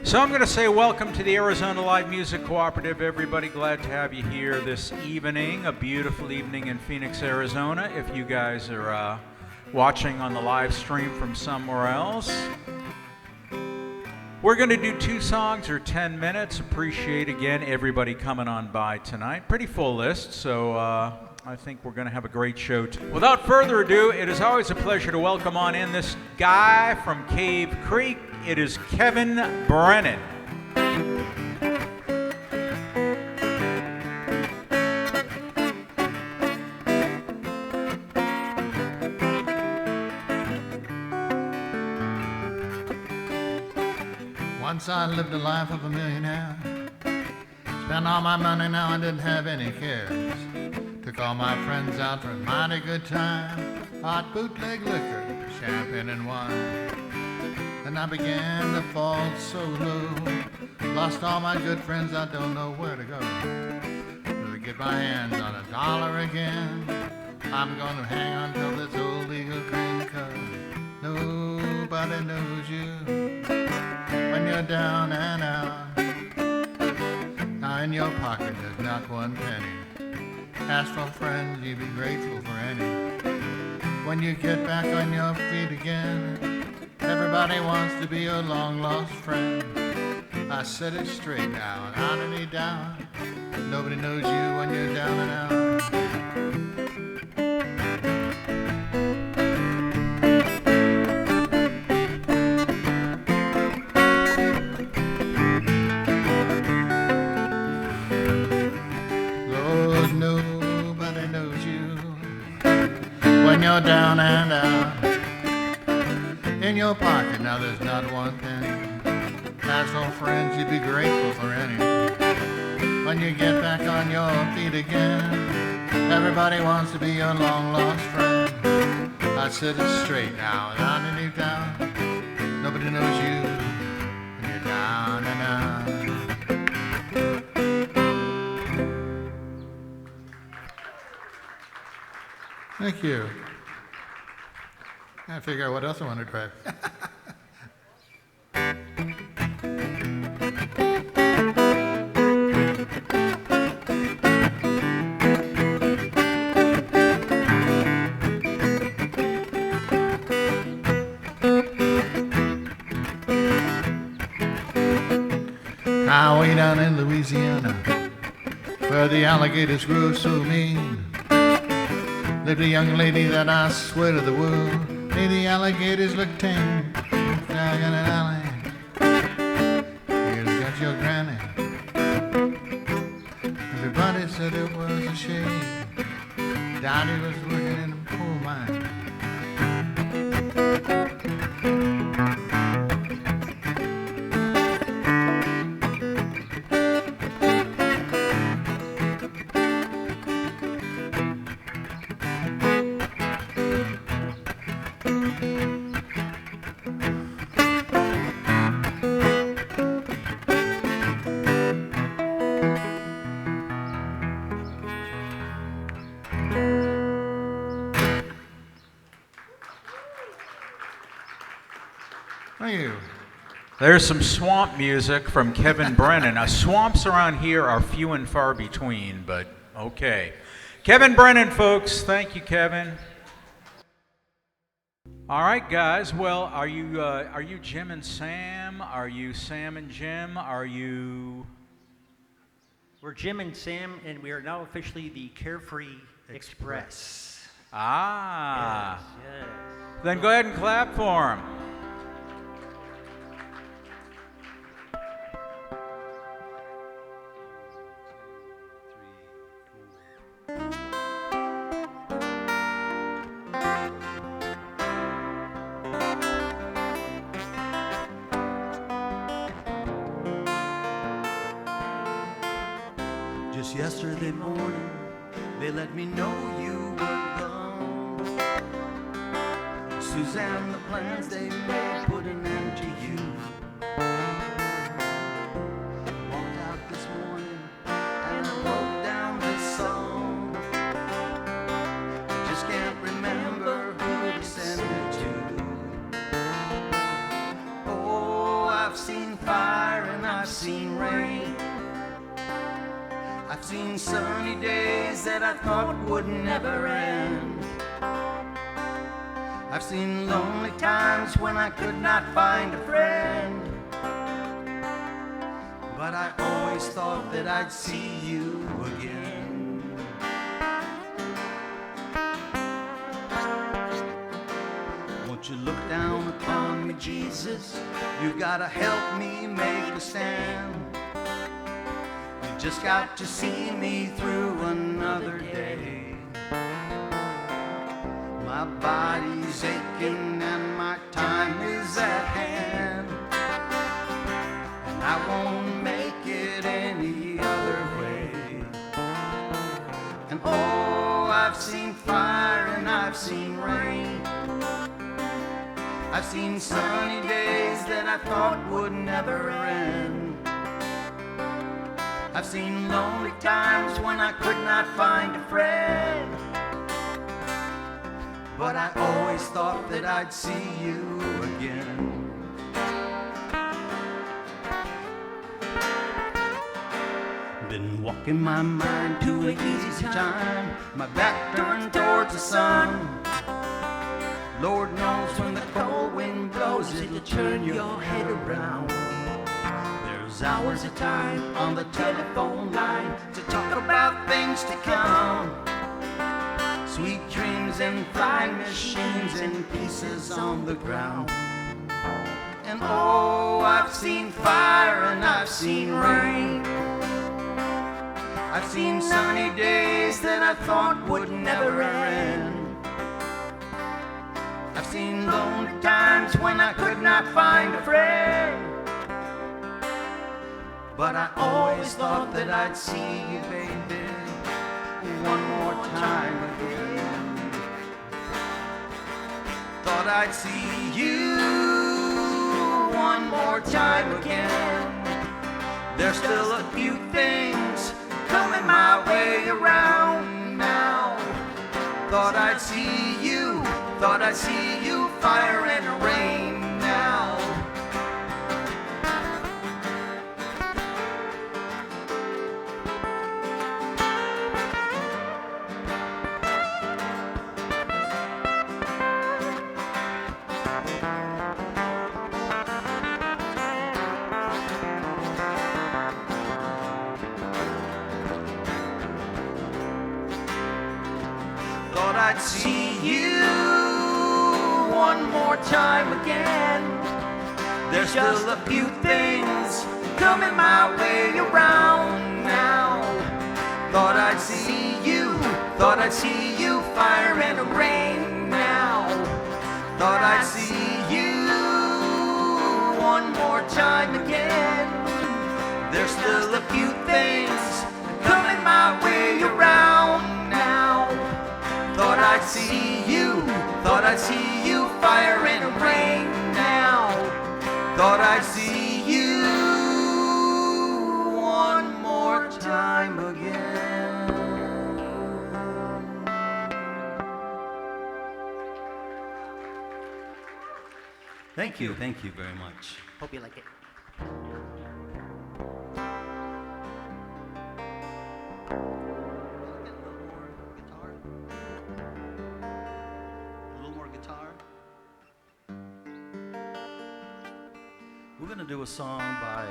So I'm going to say welcome to the Arizona Live Music Cooperative, everybody. Glad to have you here this evening, a beautiful evening in Phoenix, Arizona. If you guys are watching on the live stream from somewhere else, we're going to do 2 songs or 10 minutes. Appreciate, again, everybody coming on by tonight. Pretty full list, so I think we're going to have a great show. Without further ado, it is always a pleasure to welcome on in this guy from Cave Creek. It is Kevin Bennan. Once I lived a life of a millionaire. Spent all my money, now I didn't have any cares. Took all my friends out for a mighty good time. Hot bootleg liquor, champagne and wine. Then I began to fall so low. Lost all my good friends, I don't know where to go. To get my hands on a dollar again, I'm gonna hang on till this old eagle green cause nobody knows you when you're down and out. Now in your pocket there's not one penny. Ask for friends, you'd be grateful for any. When you get back on your feet again, everybody wants to be your long-lost friend. I said it straight now, and out and down. Nobody knows you when you're down and out. Lord, nobody knows you when you're down and out. In your pocket now there's not one penny. As for friends you'd be grateful for any. When you get back on your feet again, everybody wants to be your long lost friend. I said it straight now, down and deep down. Nobody knows you when you're down and out. Thank you. I figure out what else I want to try. Now way down in Louisiana, where the alligators grow so mean, lived a young lady that I swear to the world made the alligators look tame. Down in an alley, here's got your granny. Everybody said it was a shame. Daddy was working in a coal mine. There's some swamp music from Kevin Bennan. Now, swamps around here are few and far between, but okay. Kevin Bennan, folks. Thank you, Kevin. All right, guys. Well, are you Jim and Sam? Are you Sam and Jim? Are you? We're Jim and Sam, and we are now officially the Carefree Express. Ah. Yes. Then go ahead and clap for him. Just yesterday morning, they let me know you were gone. Suzanne, the plans they made put an end to you. Walked out this morning and I wrote down this song. Just can't remember who to send it to. Oh, I've seen fire I've seen rain. I've seen sunny days that I thought would never end. I've seen lonely times when I could not find a friend. But I always thought that I'd see you again. Won't you look down upon me, Jesus? You gotta help me make a stand. You just got to see me through another day. My body's aching and my time is at hand, and I won't make it any other way. And oh, I've seen fire and I've seen rain. I've seen sunny days that I thought would never end. I've seen lonely times when I could not find a friend. But I always thought that I'd see you again. Been walking my mind to an easy time, my back turned towards the sun. Lord knows when the cold wind blows, it'll turn your head around. There's hours of time on the telephone line to talk about things to come. Sweet dreams and flying machines and pieces on the ground. And oh, I've seen fire and I've seen rain. I've seen sunny days that I thought would never end. I've seen lonely times when I could not find a friend. But I always thought that I'd see you, baby, one more time again. Thought I'd see you one more time again. There's still a few things coming my way around now. Thought I'd see you, fire and rain now. Thought I'd see you one more time again. There's still a few things coming my way around now. Thought I'd see you, fire and rain now. Thought I'd see you one more time again. There's still a few things coming my way around now. Thought I'd see you, fire and rain now. Thought I'd see you one more time again. Thank you very much. Hope you like it. We're going to do a song by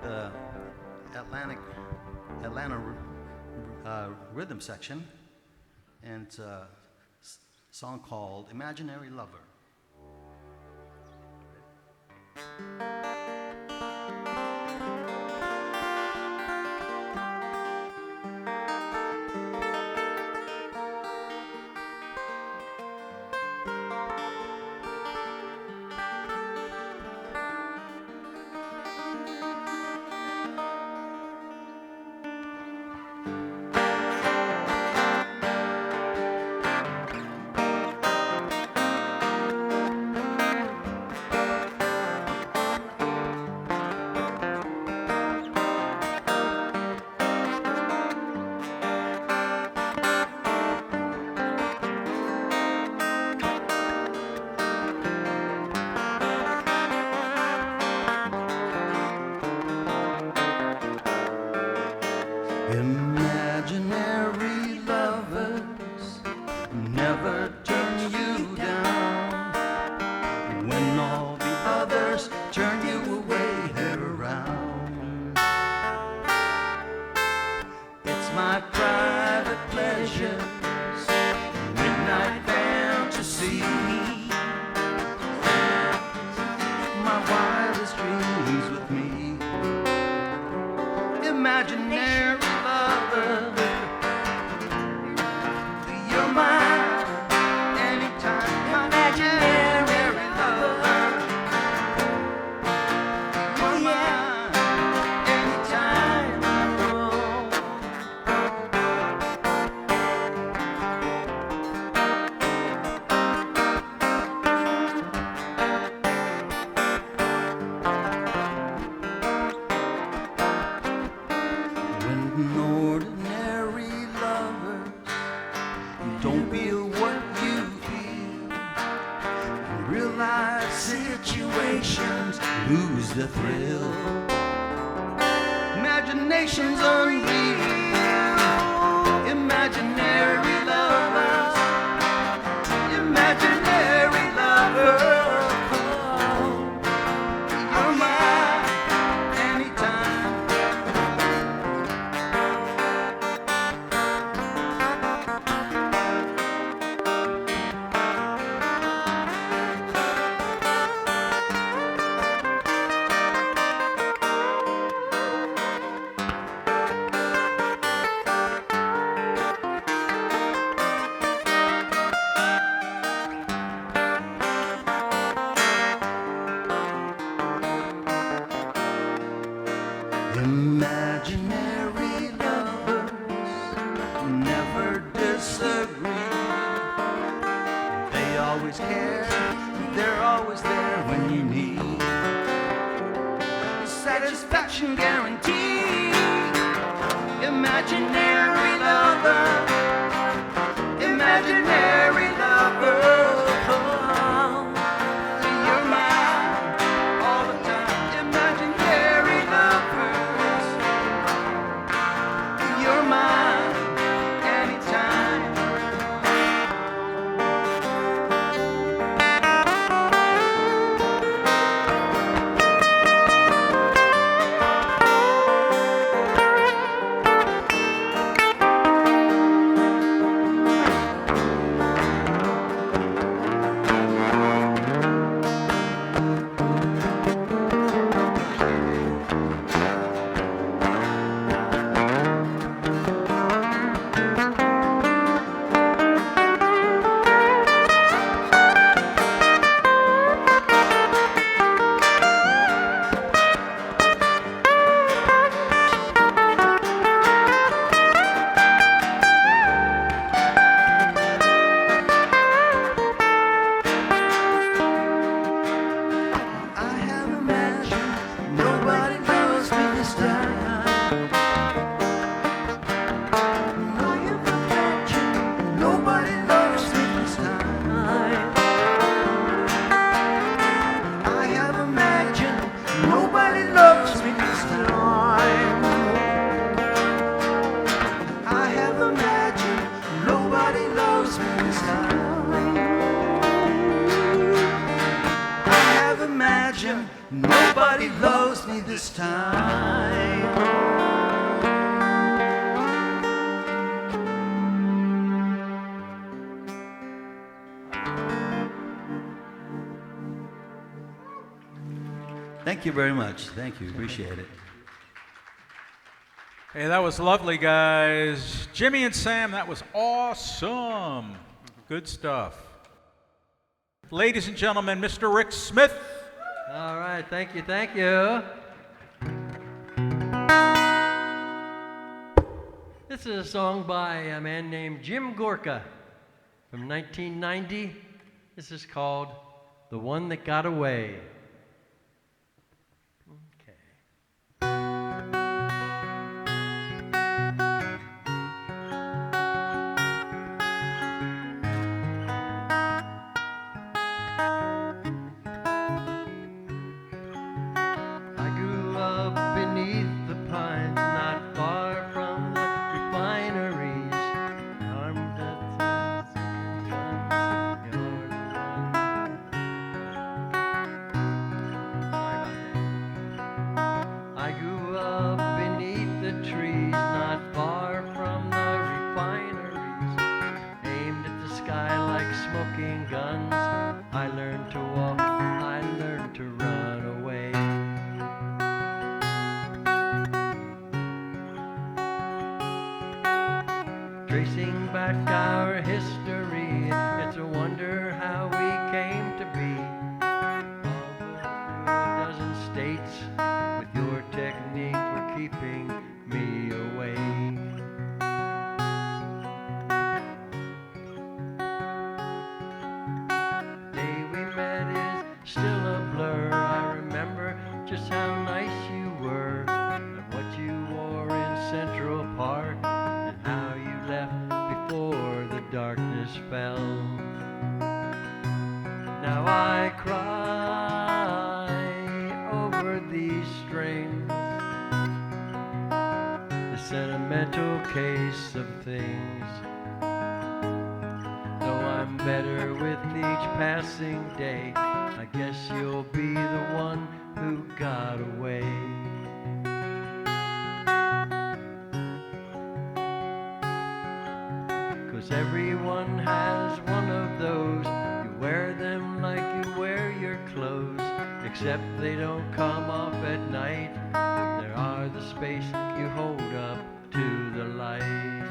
the Atlanta rhythm section, and it's a song called Imaginary Lover. Imaginary lovers never turn you down. When all the others turn you away, they're around. It's my private pleasures, midnight fantasy, my wildest dreams with me. Imaginary lover, you're mine anytime. Imaginary lover, you're mine anytime. When ordinary lovers don't feel what you feel, in real life situations lose the thrill. Imagination's unreal. Imaginary lovers, imaginary lovers, you're mine anytime. Imaginary lovers never disagree. They always care, they're always there when you need. Satisfaction guaranteed. Imaginary lover, imaginary lover. You're mine all the time. Imaginary lovers, you're mine anytime. Nobody loves me this time. Thank you very much. Thank you. Appreciate it. Hey, that was lovely, guys. Jimmy and Sam, that was awesome. Good stuff. Ladies and gentlemen, Mr. Rick Smith. All right, thank you, thank you. This is a song by a man named Jim Gorka from 1990. This is called The One That Got Away. I grew up beneath the pines, not far from the tracing back our history. It's a wonder how we came to be. Although through a dozen states, with your technique for keeping me awake. Day we met is still a blur. I remember just how nice you were, and what you wore in Central Park, and how you left before the darkness fell. Now I cry over these strings, the sentimental case of things. Though I'm better with each passing day, I guess you'll be the one who got away. 'Cause everyone has one of those. You wear them like you wear your clothes, except they don't come off at night. There are the space you hold up to the light.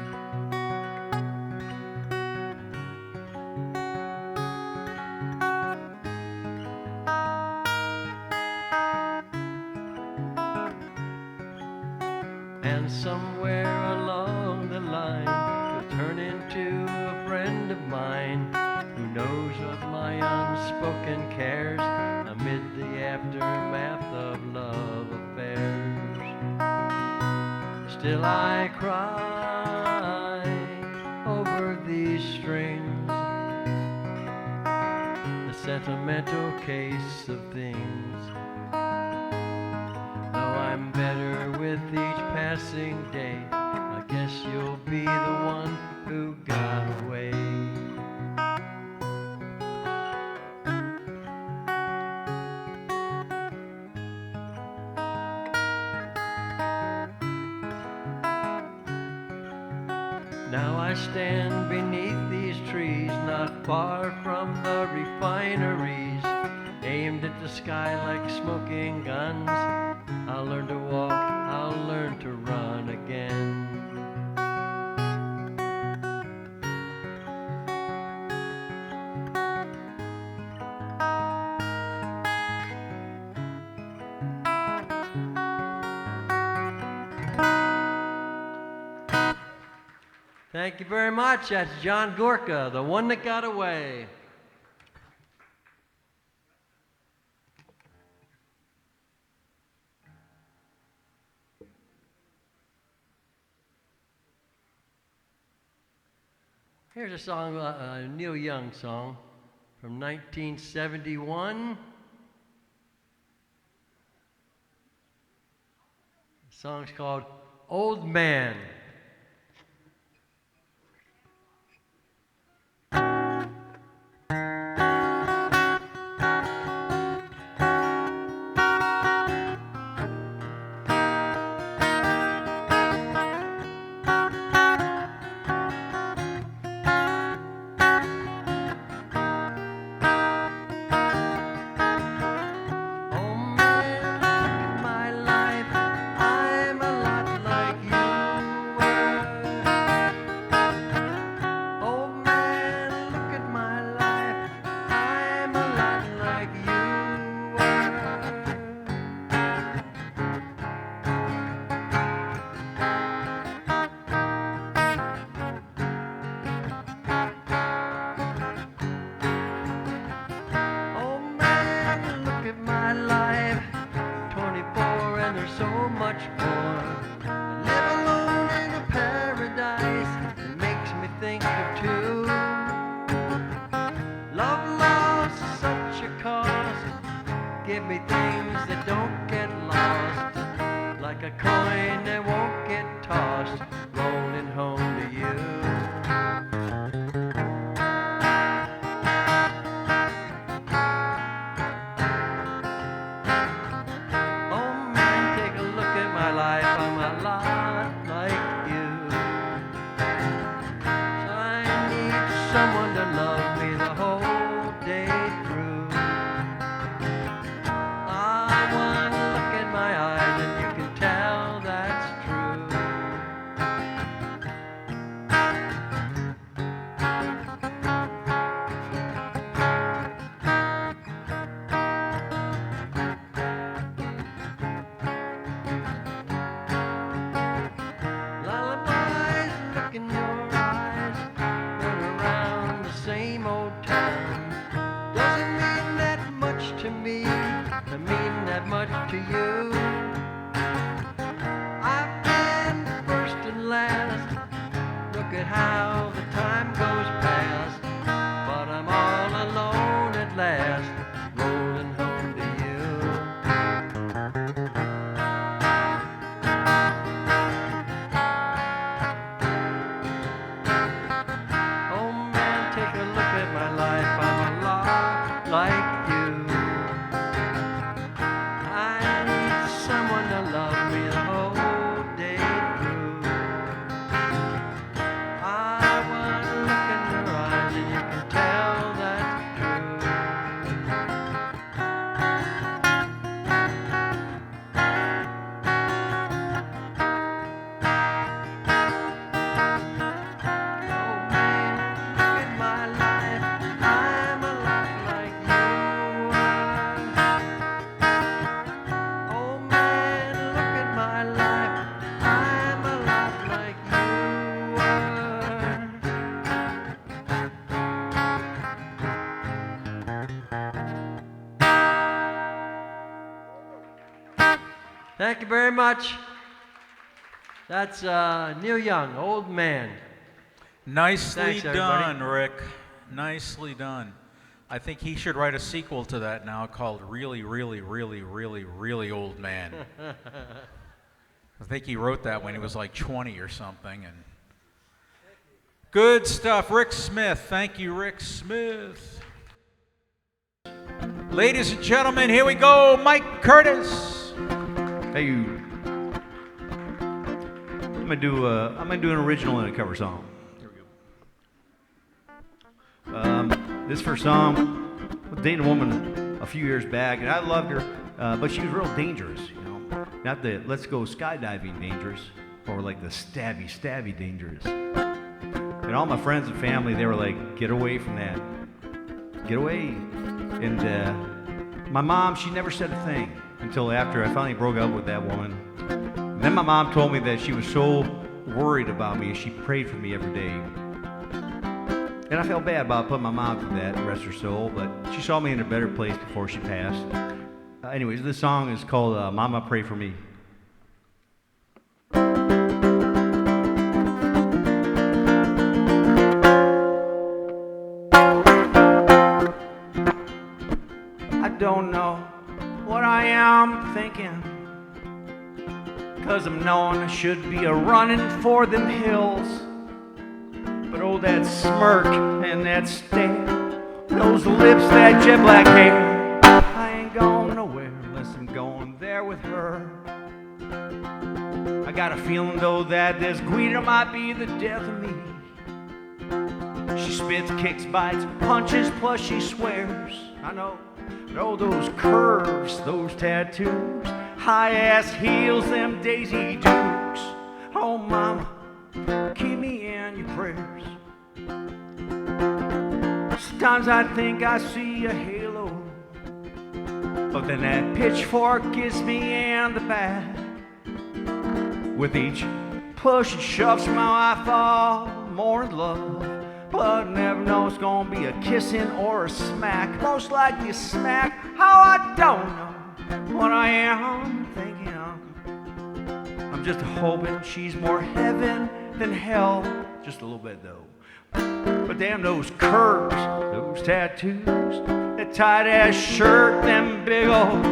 And somewhere along the line, you'll turn into a friend of mine who knows of my unspoken cares amid the aftermath of love affairs. Still I cry over these strings, the sentimental case of things. Though I'm better with each passing day, I guess you'll be the one who got away. Now I stand beneath these trees, not far from the refineries, aimed at the sky like smoking guns. I'll learn to walk, I'll learn to run again. Thank you very much. That's John Gorka, the one that got away. Here's a song, a Neil Young song from 1971. The song's called Old Man. My Thank you very much. That's Neil Young, Old Man. Nicely Thanks, everybody. done, Rick. Nicely done. I think he should write a sequel to that now called Really, Really, Really, Really, Really Old Man. I think he wrote that when he was like 20 or something. And good stuff. Rick Smith. Thank you, Rick Smith. Ladies and gentlemen, here we go. Mike Curtis. Hey, you. I'm gonna do an original and a cover song. Here we go. This first song, I dated a woman a few years back, and I loved her, but she was real dangerous. You know, not the let's go skydiving dangerous, or like the stabby dangerous. And all my friends and family, they were like, "Get away from that. Get away." And my mom, she never said a thing until after I finally broke up with that woman. And then my mom told me that she was so worried about me, she prayed for me every day. And I felt bad about putting my mom through that, rest her soul, but she saw me in a better place before she passed. Anyways, this song is called Mama Pray For Me. I don't know what I am thinking, 'cause I'm knowing I should be a-running for them hills. But oh, that smirk and that stare, those lips, that jet black hair, I ain't going nowhere unless I'm going there with her. I got a feeling though that this Guido might be the death of me. She spits, kicks, bites, punches, plus she swears. I know, but oh, those curves, those tattoos, high-ass heels, them Daisy Dukes. Oh, mama, keep me in your prayers. Sometimes I think I see a halo, but then that pitchfork gets me in the back. With each push and shove, somehow I fall more in love. But never know it's gonna be a kissing or a smack. Most likely a smack. How I don't know what I am thinking of. I'm just hoping she's more heaven than hell. Just a little bit though. But damn those curves, those tattoos, that tight ass shirt, them big old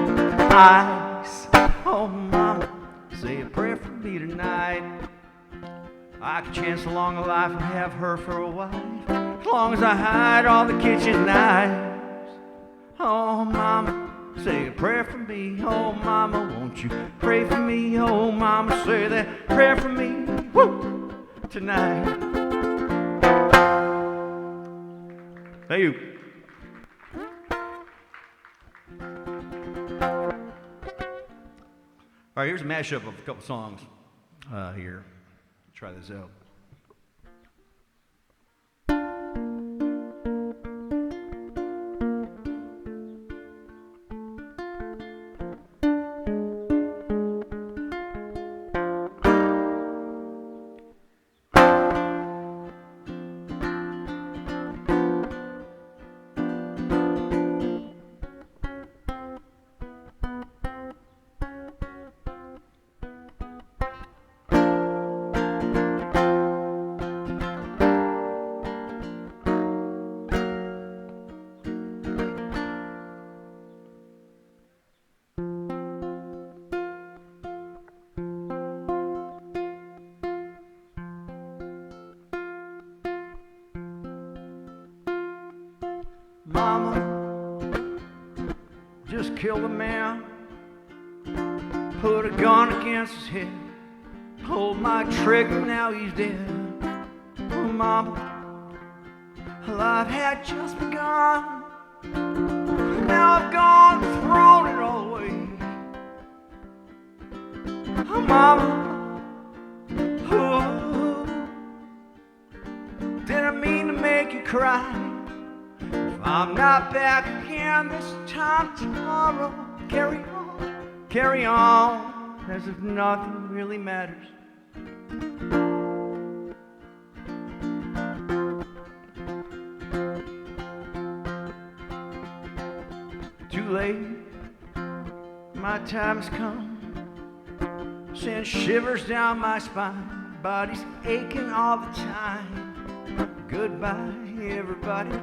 eyes. Oh mama, say a prayer for me tonight. I could chance along a life and have her for a wife, as long as I hide all the kitchen knives. Oh mama, say a prayer for me. Oh mama, won't you pray for me? Oh mama, say that prayer for me. Woo! Tonight. Thank you. All right, here's a mashup of a couple songs here. Try this out. Mama just killed a man, put a gun against his head, pulled my trigger, now he's dead. Oh, mama, life had just begun, now I've gone and thrown it all away. Oh, mama, oh, didn't mean to make you cry. I'm not back again this time tomorrow. Carry on, as if nothing really matters. Too late, my time's come. sends shivers down my spine. Body's aching all the time. Goodbye, everybody.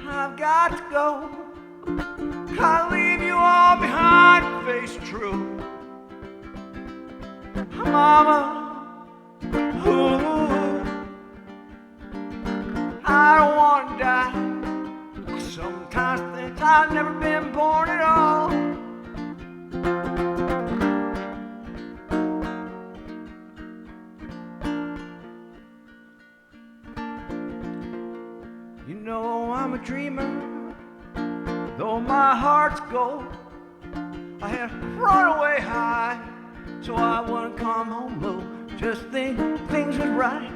I've got to go. I'll leave you all behind, face true. Mama, ooh, I don't want to die. Sometimes I think I've never been born at all. You know I'm a dreamer, though my heart's gold. I have run away high, so I wouldn't come home low. Just think things was right,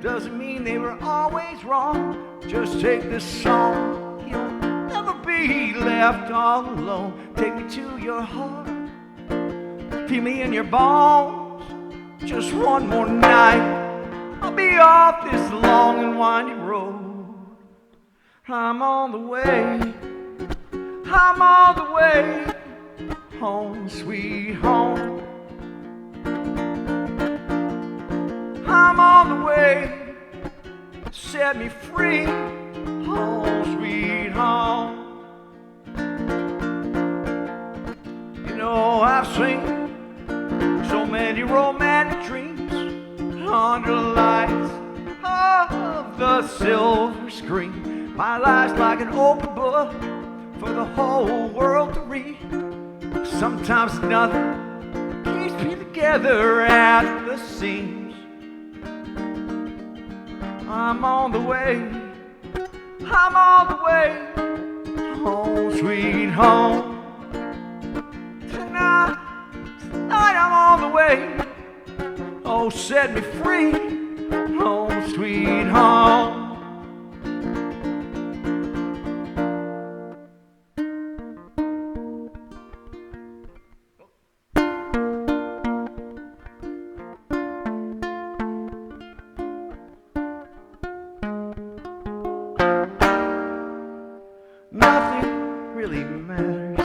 doesn't mean they were always wrong. Just take this song, you'll never be left all alone. Take me to your heart, feel me in your bones. Just one more night, I'll be off this long and winding road. I'm on the way, I'm on the way, home sweet home. I'm on the way, set me free, home sweet home. You know I've seen so many romantic dreams under the lights of the silver screen. My life's like an open book for the whole world to read. Sometimes nothing keeps me together at the seams. I'm on the way, I'm on the way, home sweet home. Tonight I'm on the way, oh set me free, home sweet home. Nothing really matters,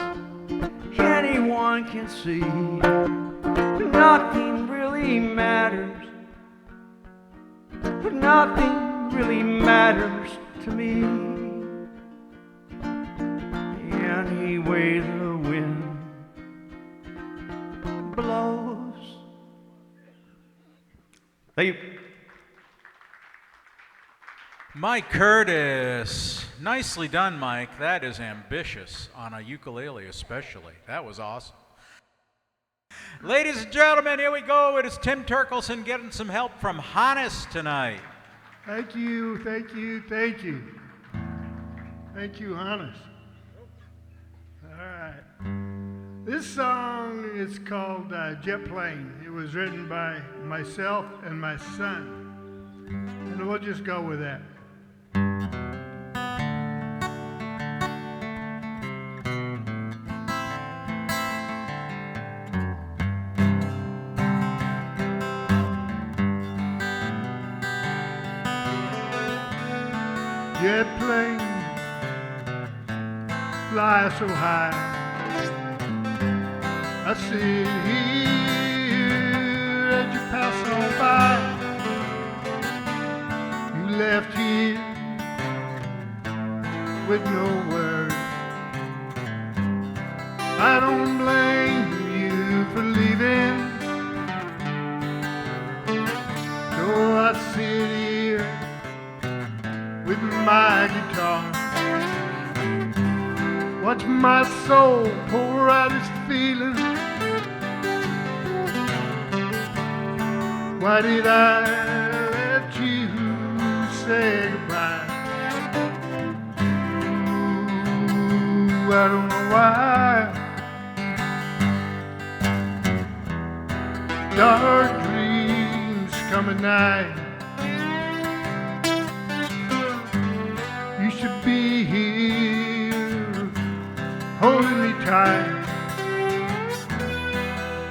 anyone can see. Nothing really matters, but nothing really matters to me. Any way the wind blows. Thank you. Mike Curtis. Nicely done, Mike. That is ambitious, on a ukulele especially. That was awesome. Ladies and gentlemen, here we go. It is Tim Terkelsen getting some help from Hannes tonight. Thank you, thank you, thank you. Thank you, Hannes. All right. This song is called Jet Plane. It was written by myself and my son. And we'll just go with that. Jet plane, fly so high. I sit here as you pass on by. You left here with no word. I don't blame you for leaving. So I sit here with my guitar, watch my soul pour out its feelings. Why did I let you say goodbye? Ooh, I don't know why. Dark dreams come at night. You should be here, holding me tight.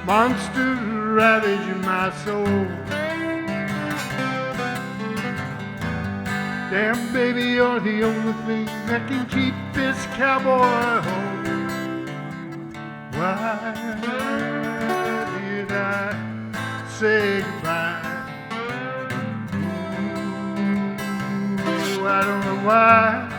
Monster ravaging my soul. Damn, baby, you're the only thing that can keep this cowboy home. Why did I why.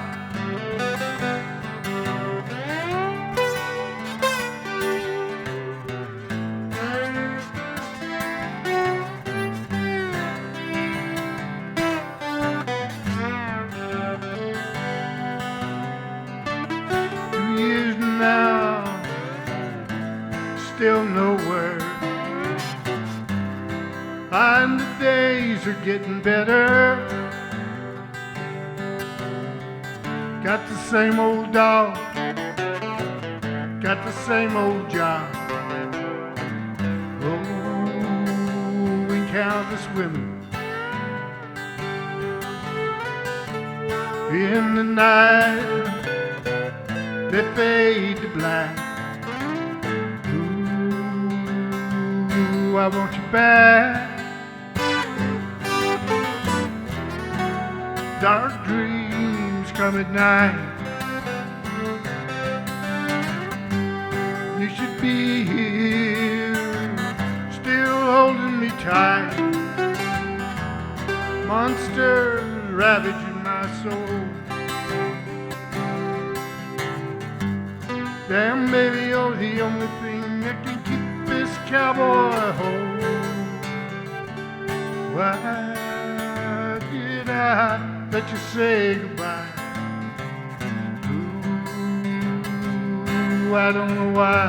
2 years now, still no word. And the days are getting better. Got the same old dog, got the same old job. Oh, and countless women in the night, they fade to black. Ooh, I want you back. Dark dreams come at night. You should be here, still holding me tight. Monster ravaging my soul. Damn, baby, you're the only thing that can keep this cowboy whole. Why did I let you say goodbye? Ooh, I don't know why.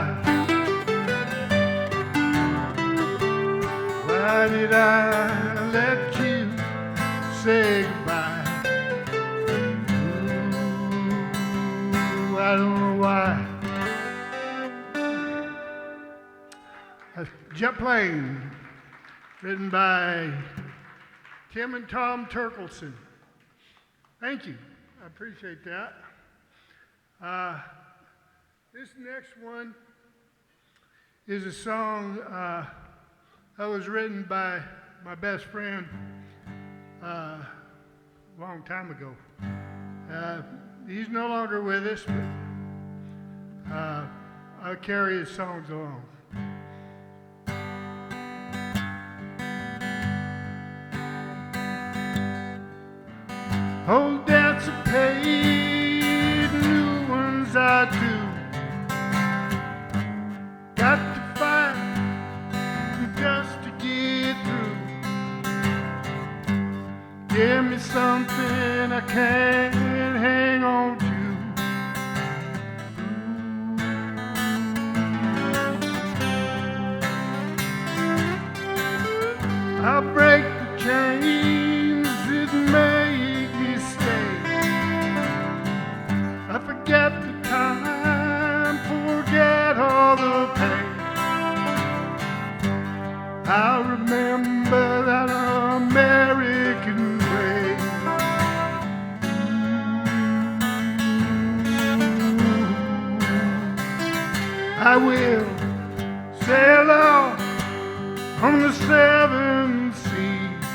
Why did I let you say goodbye? Ooh, I don't know why. Jet Plane, written by Tim and Tom Terkelsen. Thank you. I appreciate that. This next one is a song that was written by my best friend a long time ago. He's no longer with us, but I carry his songs along. Old debts are paid, new ones I do. Got to fight just to get through. Give me something I can hang on to. I'll break the chains that make me stay. I forget the time, forget all the pain. I remember that American way. I will sail out on the seven seas,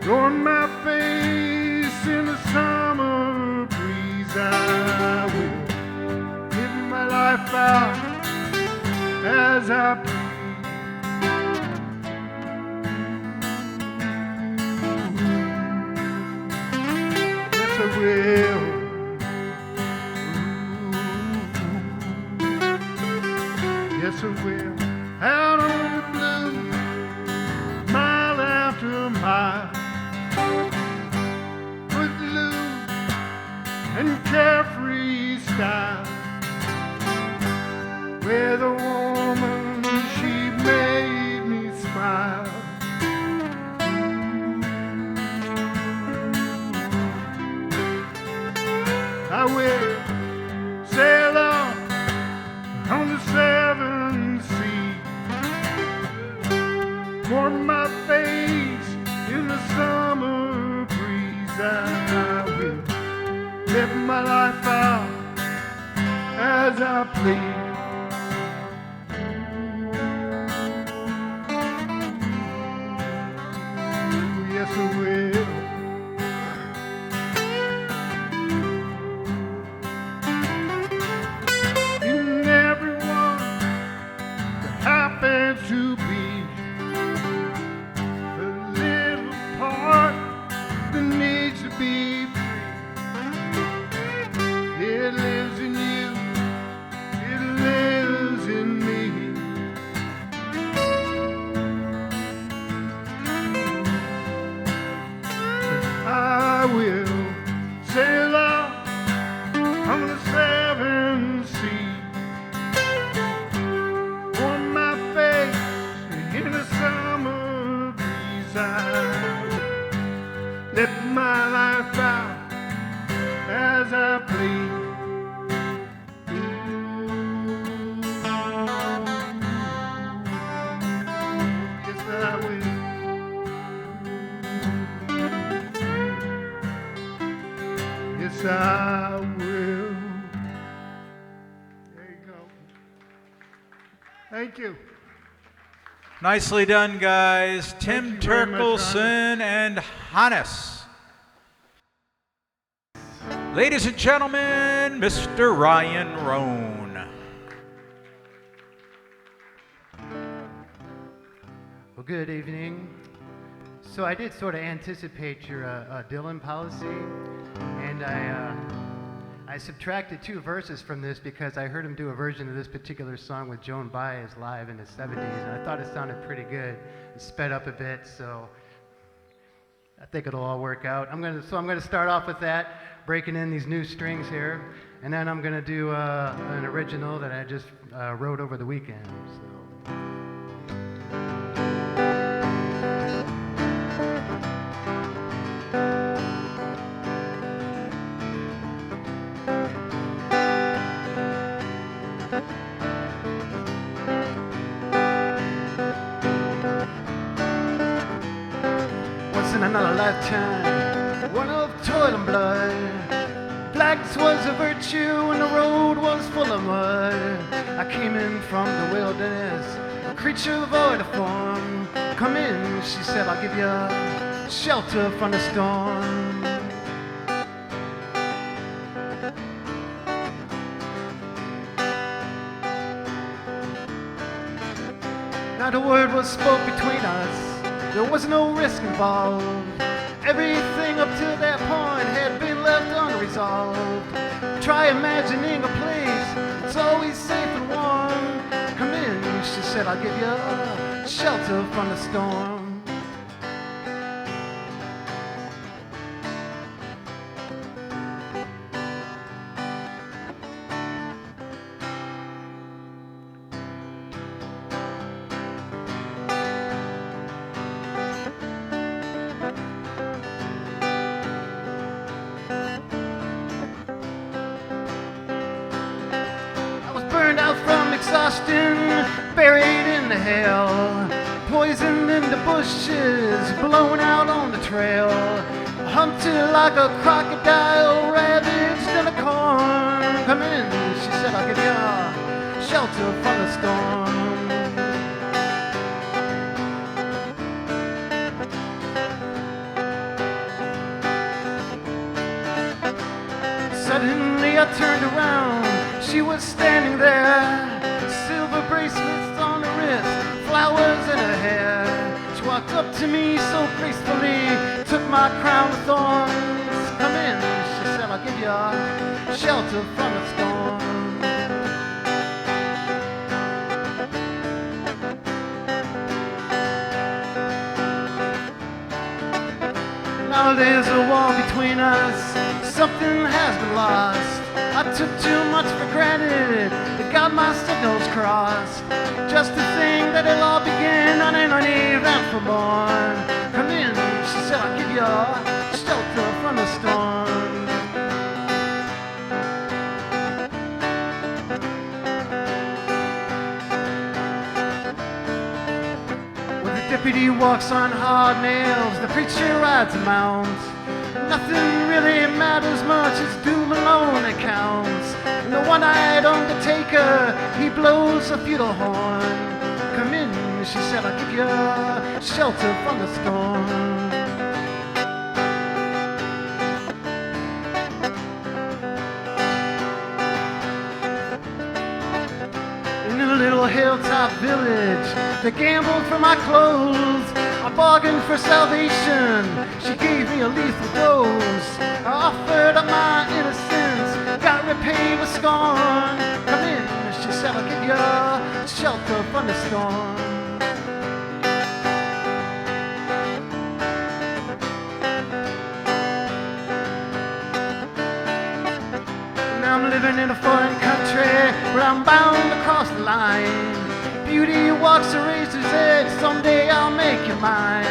throwing my face in the summer breeze. I will live my life out as I please. Yes, I will. Yes, I will. Out on the blue, mile after mile, with Lou and Carefree style, with a woman, she made me smile. I will sail on the seven seas, warm my face in the summer breeze. I will live my life out as I please. Ooh, yes, I will. And everyone that happens to be a little part that needs to be yes I will. There you go. Thank you. Nicely done, guys. Tim Thank you very much, Terkelsen and Hannes. Ladies and gentlemen, Mr. Ryan Rohn. Well, good evening. So I did sort of anticipate your Dylan policy, and I subtracted 2 verses from this because I heard him do a version of this particular song with Joan Baez live in the 70s, and I thought it sounded pretty good. It sped up a bit, so I think it'll all work out. I'm gonna start off with that, breaking in these new strings here, and then I'm gonna do an original that I just wrote over the weekend. So. In another lifetime, one of toil and blood, blacks was a virtue and the road was full of mud. I came in from the wilderness, a creature void of form. Come in, she said, I'll give you shelter from the storm. Not a word was spoke between us. There was no risk involved. Everything up to that point had been left unresolved. Try imagining a place that's always safe and warm. Come in, she said, I'll give you shelter from the storm. Buried in the hell, poisoned in the bushes, blown out on the trail, hunted like a crocodile, ravaged in the corn. Come in, she said, I'll give you shelter from the storm. Suddenly I turned around, she was standing there. Silver bracelets on her wrist, flowers in her hair. She walked up to me so gracefully, took my crown of thorns. Come in, she said, I'll give you shelter from the storm. Now there's a wall between us, something has been lost. I took too much for granted, it got my signals crossed. Just to think that it'll all begin on an uneventful morn. Come in, she said, I'll give you shelter from the storm. When the deputy walks on hard nails, the preacher rides a mount. Nothing really matters much, it's doom alone that counts. And the one-eyed undertaker, he blows a futile horn. Come in, she said, I'll give you shelter from the storm. In a little hilltop village, they gambled for my clothes. I bargained for salvation, she gave me a lethal dose. I offered up my innocence, got repaid with scorn. Come in, she said, I'll give you shelter from the storm. Now I'm living in a foreign country where I'm bound to cross the line. Beauty walks a razor's edge, someday I'll make you mine.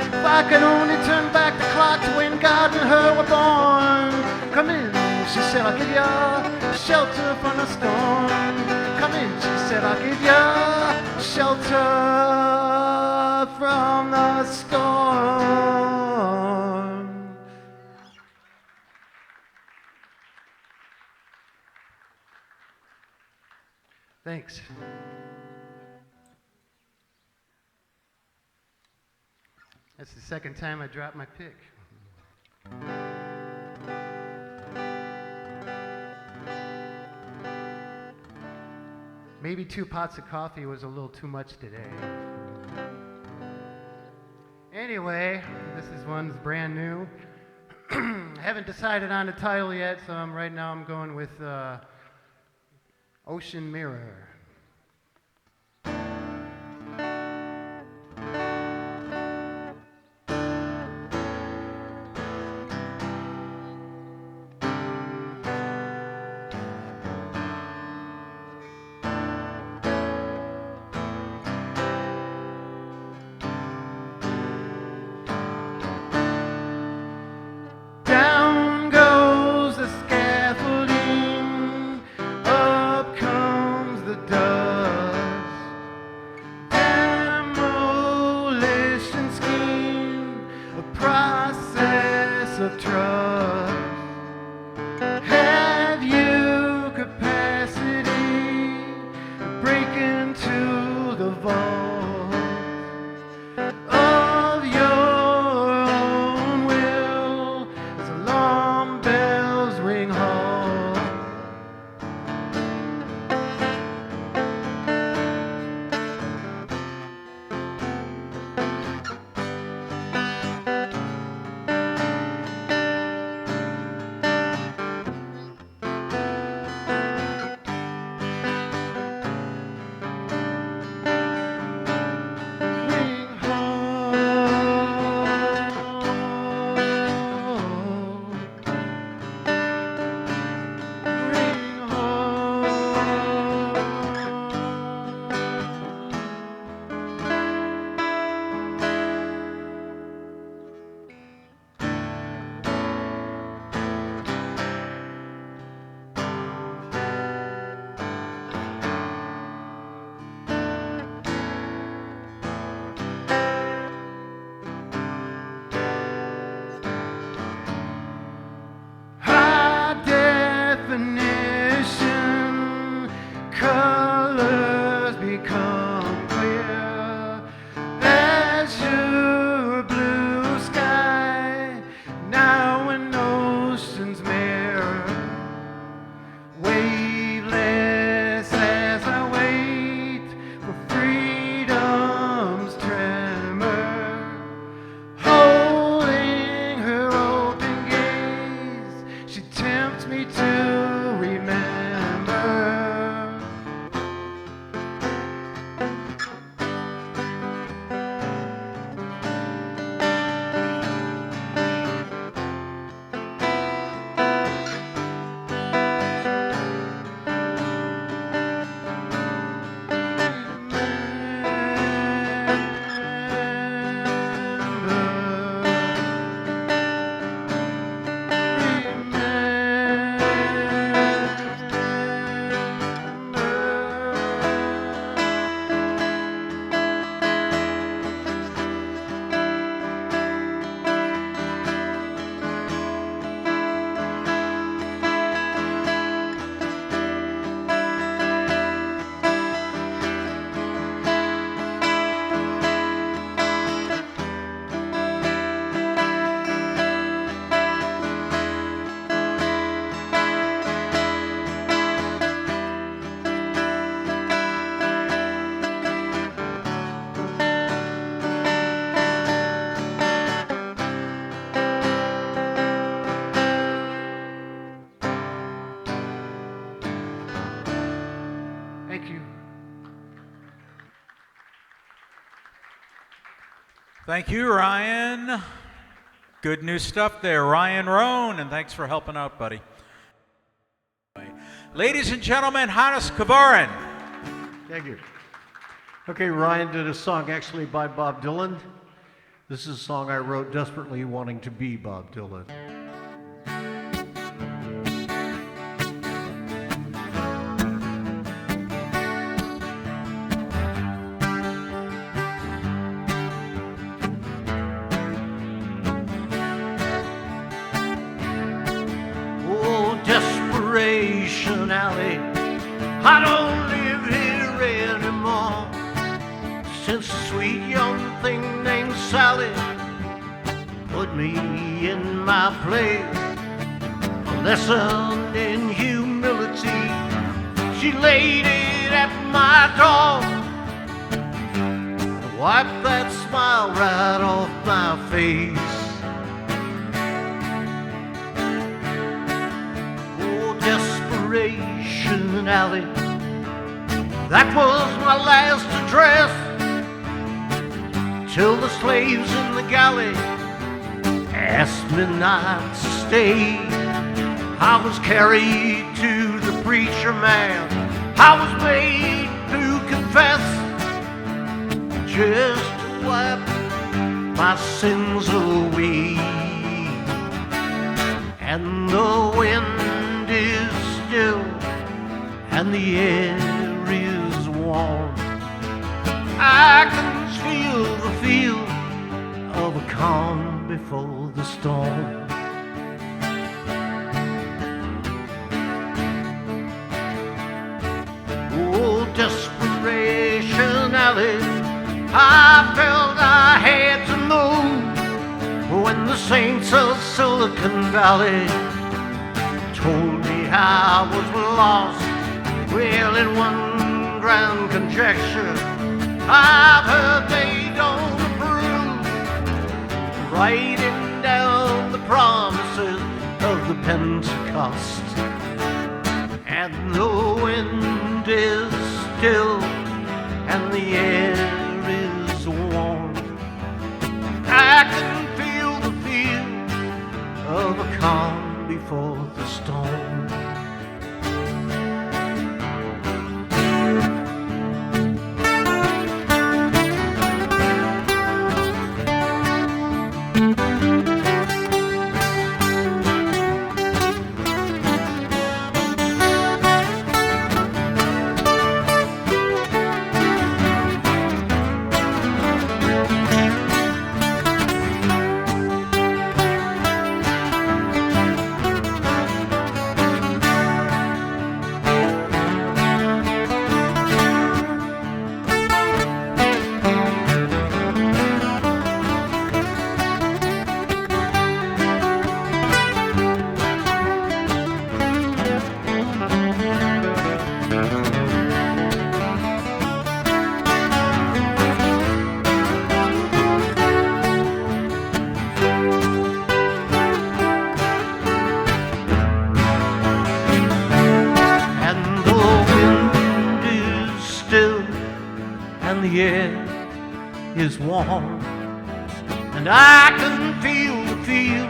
If I could only turn back the clock to when God and her were born. Come in, she said, I'll give you shelter from the storm. Come in, she said, I'll give you shelter from the storm. Thanks. That's the second time I dropped my pick. Maybe 2 pots of coffee was a little too much today. Anyway, this is one that's brand new. I haven't decided on the title yet, so right now I'm going with Ocean Mirror. Thank you, Ryan. Good new stuff there, Ryan Rohn, and thanks for helping out, buddy. Ladies and gentlemen, Kavaran. Thank you. Okay, Ryan did a song actually by Bob Dylan. This is a song I wrote desperately wanting to be Bob Dylan. Oh, Desperation Alley, I don't live here since a sweet young thing named Sally put me in my place. A lesson in humility, she laid it at my door. Wiped that smile right off my face. Oh, Desperation Alley, that was my last address. Till the slaves in the galley asked me not to stay. I was carried to the preacher man, I was made to confess, just to wipe my sins away. And the wind is still and the air is warm. I can feel the feel of a calm before the storm. Oh, Desperation Alley, I felt I had to move when the saints of Silicon Valley told me I was lost. Well, in one grand conjecture, I've heard they don't approve writing down the promises of the Pentecost. And the wind is still and the air is warm. I can feel the feel of a calm before the storm. Is warm, and I can feel the feel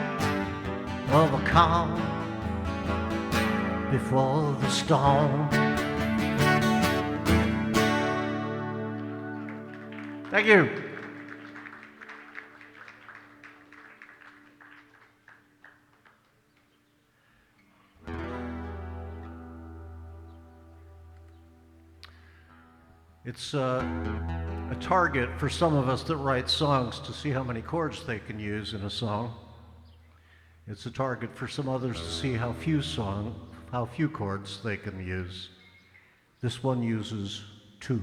of a calm before the storm. Thank you. It's a target for some of us that write songs to see how many chords they can use in a song. It's a target for some others to see how few chords they can use. This one uses 2.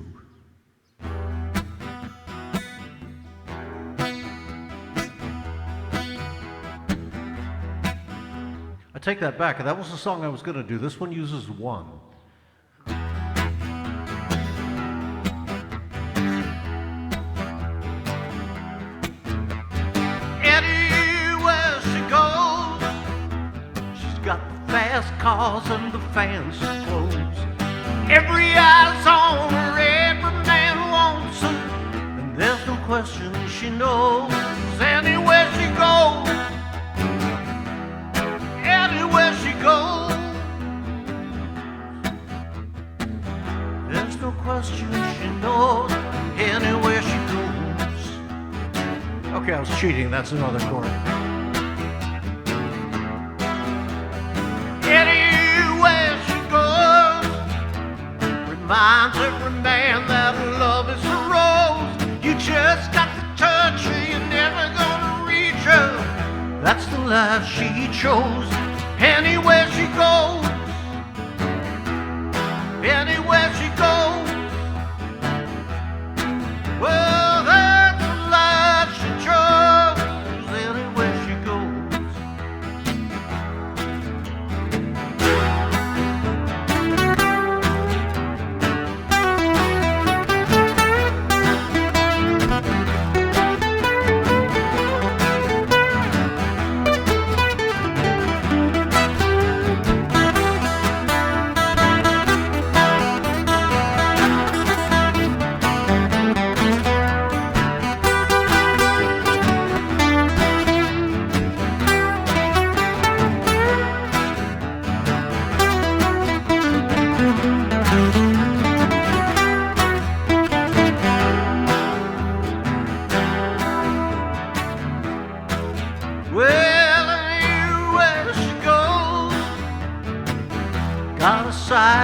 I take that back. That was the song I was going to do. This one uses 1. Fast cars and the fancy clothes. Every eye's on her, every man wants her, and there's no question she knows anywhere she goes. Anywhere she goes, there's no question she knows anywhere she goes. Okay, I was cheating. That's another chord. Reminds every man that love is a rose. You just got to touch her, you're never gonna reach her. That's the life she chose. Anywhere she goes, anywhere she goes. Well,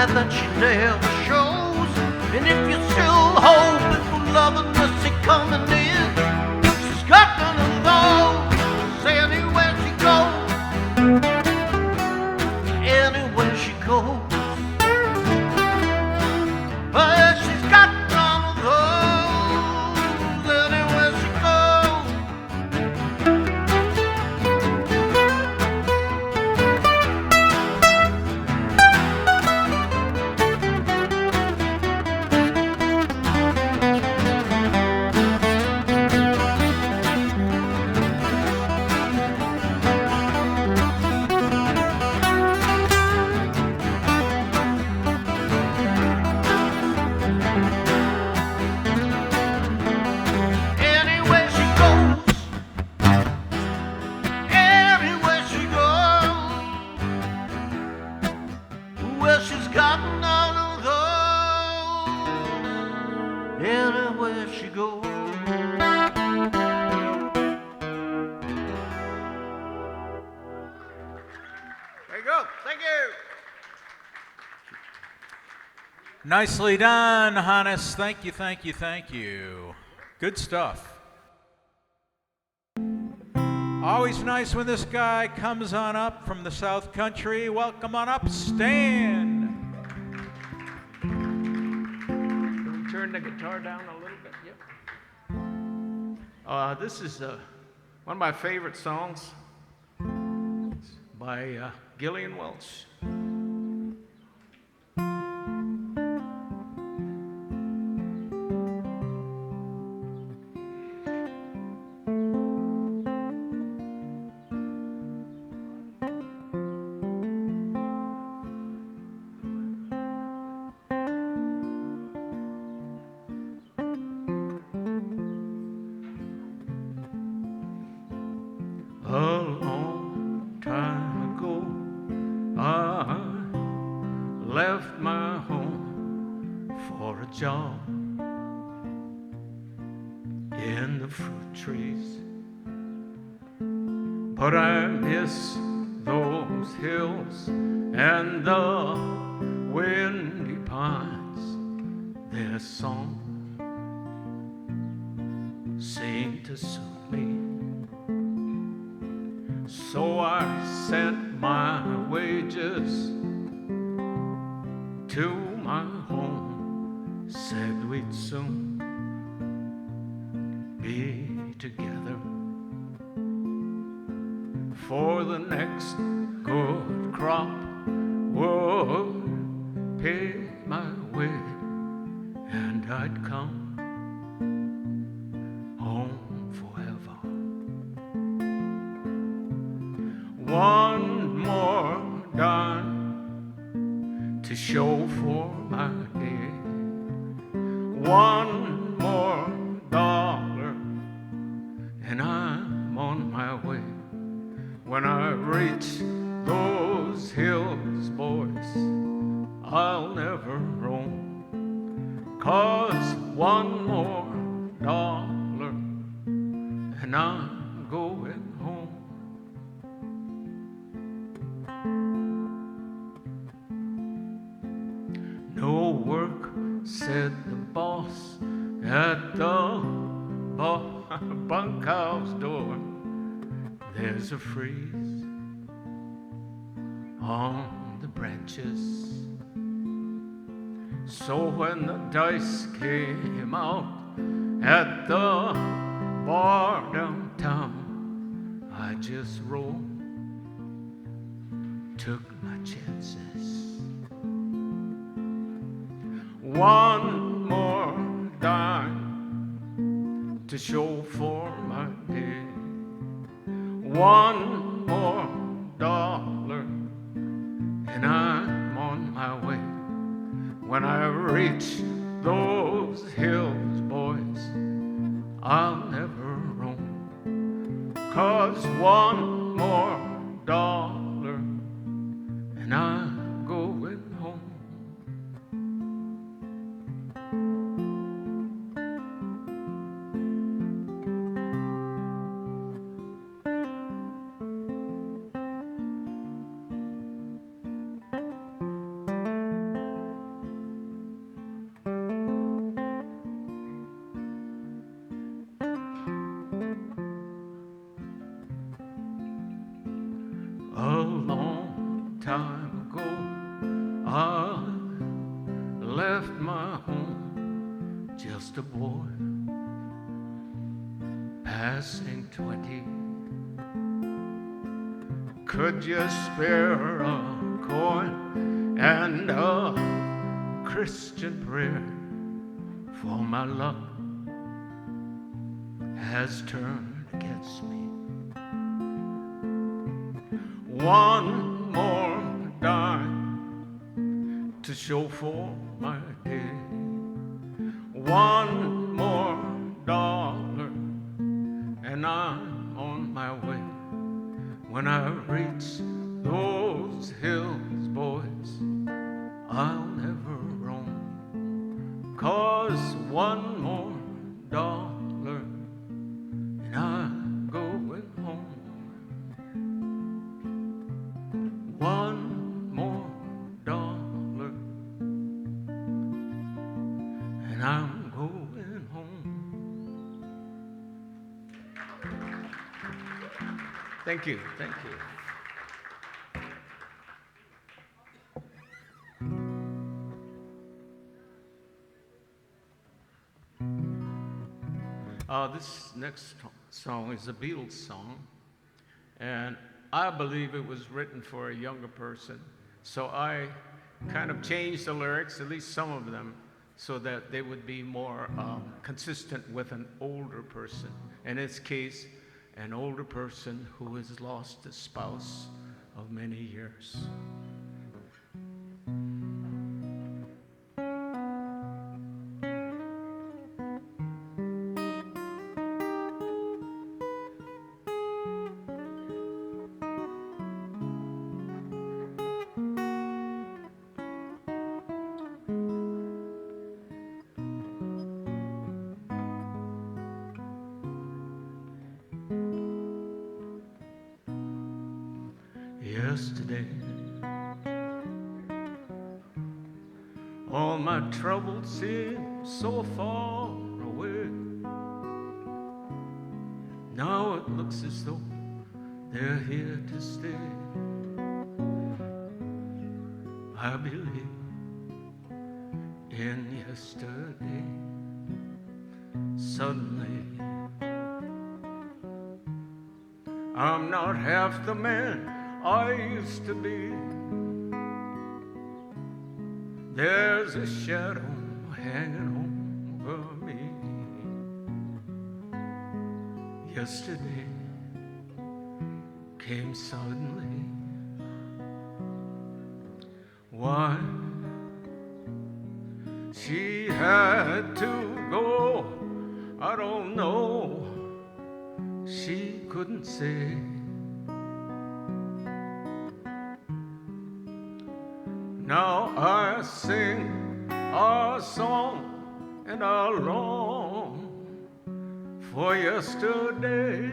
side that she never shows. And if you still hoping for love and mercy coming in, she's got none of those anywhere she goes. Anywhere she goes. Oh, yeah, she's got none of those anywhere she goes. Anywhere she goes, anywhere she goes. Well, she's got none of those. Anywhere she goes. There you go. Thank you. Nicely done, Hannes. Thank you, thank you, thank you. Good stuff. Always nice when this guy comes on up from the South Country. Welcome on up, Stan. Turn the guitar down a little bit. Yep. This is one of my favorite songs. It's by Gillian Welch. A long time ago, I left my home for a job in the fruit trees. But I miss those hills and the windy pines. Their song seemed to suit me. So I sent my wages to my home, said we'd soon be together. For the next good crop would pay my way, and I'd come home forever. One more dime to show for my day. One more dollar, and I'm on my way. When I reach those hills, boys, I'll never roam. 'Cause one more dollar, and I'm going home. No work, said the boss at the bunkhouse door. There's a freeze on the branches. So when the dice came out at the bar downtown, I just rolled, took my chances. One more dime to show for my day. One more dollar, and I'm on my way. When I reach those hills, boys, I'll never roam. 'Cause one more dollar, and I'm going home. just a boy, passing 20. Could you spare a coin and a Christian prayer? For my luck has turned against me. One more dime to show for my day. One more dollar and I'm on my way. When I reach those hills, boys, I'll never roam. 'Cause one more dollar and I'm going home. One more dollar and I'm going home. Thank you, thank you. This next song is a Beatles song, and I believe it was written for a younger person. So I kind of changed the lyrics, at least some of them, so that they would be more consistent with an older person. In this case, an older person who has lost a spouse of many years. Yesterday, all my troubles seem so far away. Now it looks as though they're here to stay. I believe in yesterday. Suddenly, I'm not half the man I used to be. There's a shadow hanging over me. Yesterday came suddenly. Why she had to go, I don't know. She couldn't say. Now I sing a song and I long for yesterday.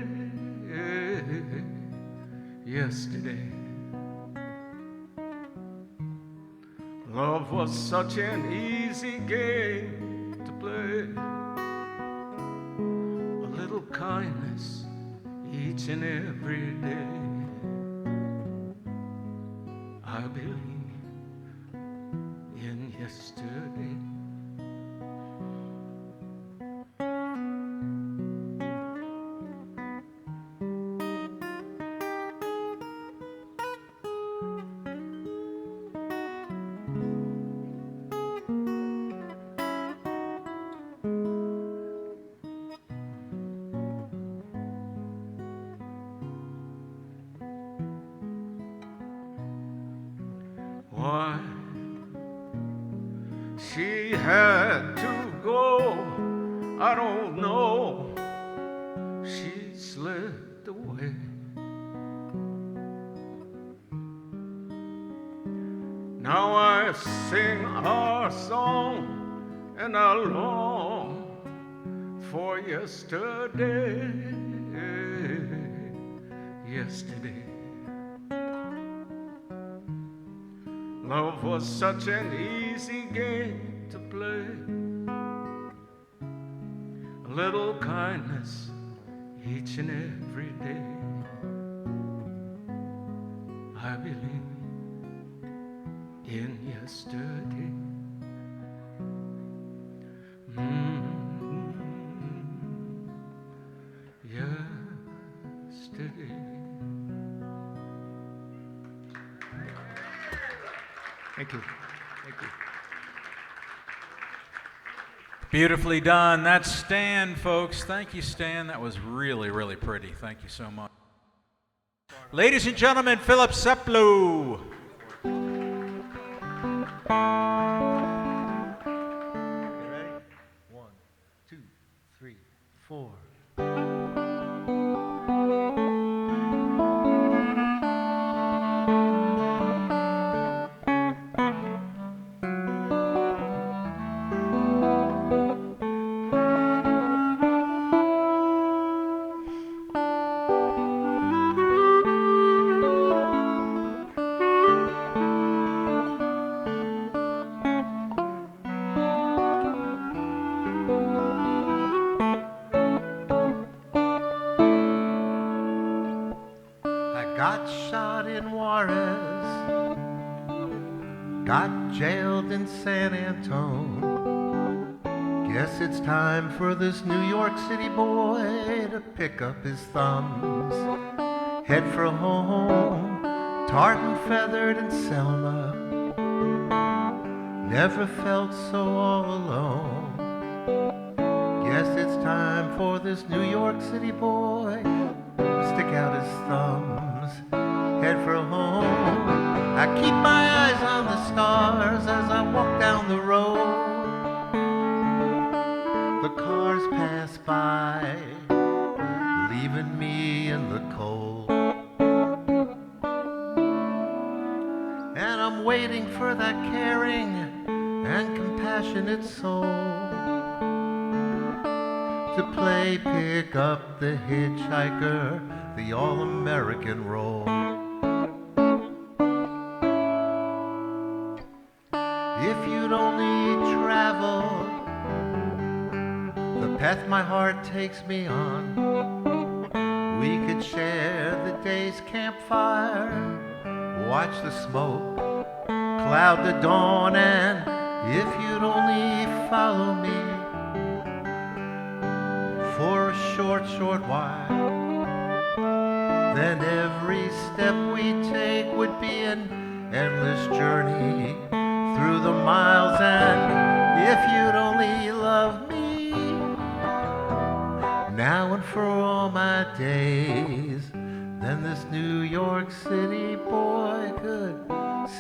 Yesterday, love was such an easy game to play. A little kindness each and every day. I believe in yesterday. Why she had to go, I don't know. She slipped away. Now I sing our song and I long for yesterday. Yesterday, love was such an easy game to play. A little kindness each and every day. I believe in yesterday. yesterday. Thank you. Thank you. Beautifully done. That's Stan, folks. Thank you, Stan. That was really, really pretty. Thank you so much. Ladies and gentlemen, Philip Seplow. Ready? 1, 2, 3, 4. Got shot in Juarez, got jailed in San Antone. Guess it's time for this New York City boy to pick up his thumbs, head for home, tartan feathered in Selma. Never felt so all alone. Guess it's time for this New York City boy to stick out his thumbs, head for home. I keep my eyes on the stars as I walk down the road. The cars pass by, leaving me in the cold. And I'm waiting for that caring and compassionate soul to play pick up the hitchhiker, the all-American role. If you'd only travel the path my heart takes me on, we could share the day's campfire, watch the smoke cloud the dawn, and if you'd only follow me for a short, short while, then every step we take would be an endless journey through the miles. And if you'd only love me now and for all my days, then this New York City boy could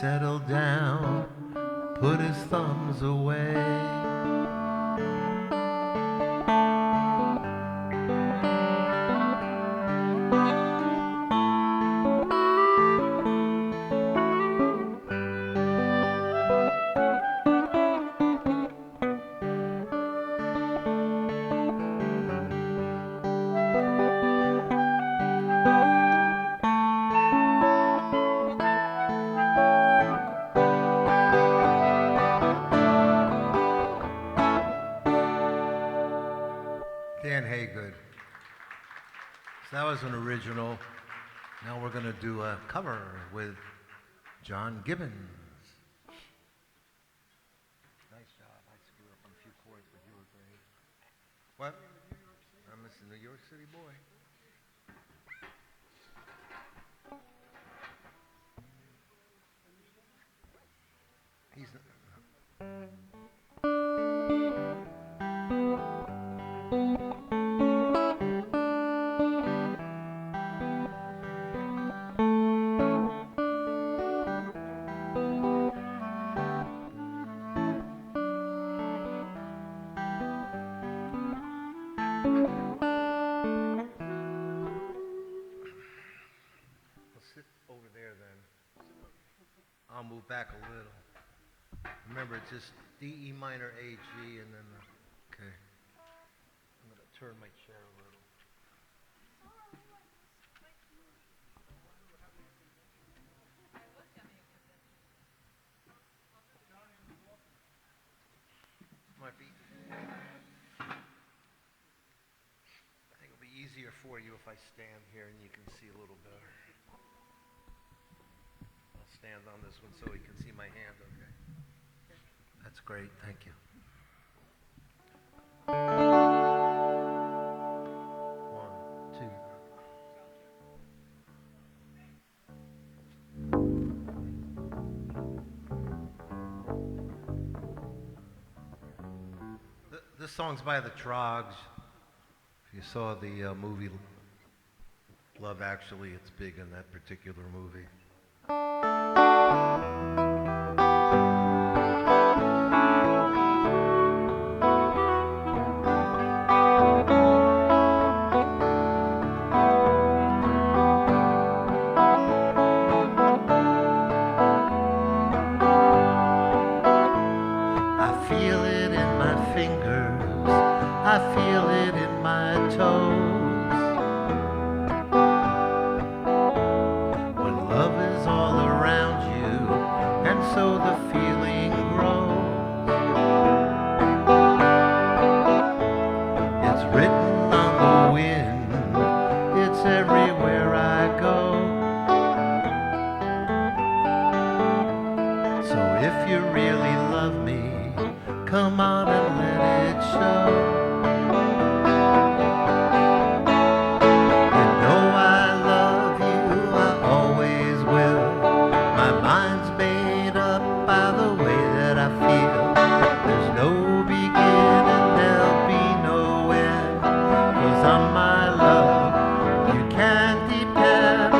settle down, put his thumbs away. That was an original. Now we're going to do a cover with John Gibbons. Nice job. I screwed up on a few chords, but you were great. What? I'm Mr. New York City boy. He's not. I'll move back a little. Remember, it's just D, E minor, A, G, and then, okay. I'm going to turn my chair a little. Might be. I think it'll be easier for you if I stand here and you can see a little better. Stand on this one so he can see my hand, okay? That's great, thank you. 1, 2. song's by the Trogs. If you saw the movie Love Actually, it's big in that particular movie. I feel it in my fingers, I feel it in my toes. When love is all around you, and so the feeling grows. It's written on the wind, it's everywhere I go. So if you really love me, come on and let it show. You know I love you, I always will. My mind's made up by the way that I feel. There's no beginning, there'll be no end. 'Cause on my love, you can depend.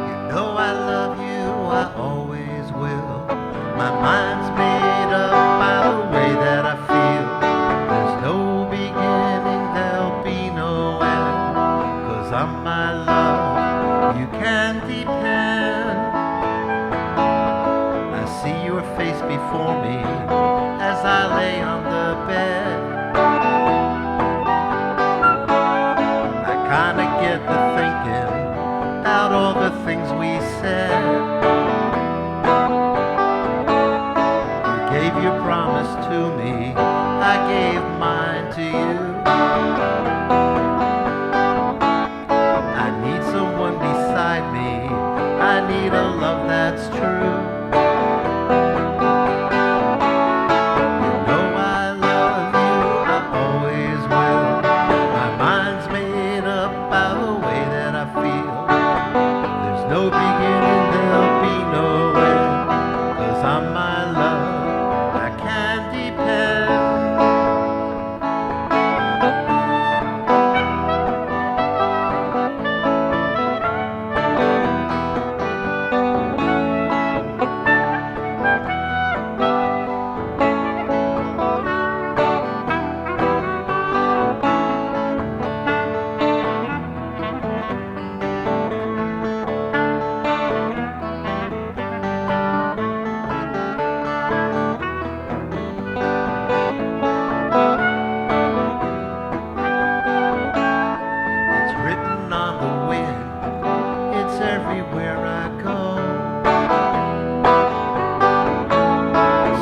You know I love you, I always will. My mind's made up by the way that I feel. There's no beginning, there'll be no end. 'Cause on my love, you can depend. I see your face before me as I lay on the bed. I kinda get the thinking about all the things we said. You gave your promise to me, I gave mine to you. I need someone beside me, I need a love that's true. You know I love you, I always will. My mind's made up by the way that I feel. There's no beginning, there'll be no end. 'Cause on my love, I can depend. It's written on the wind, it's everywhere I go.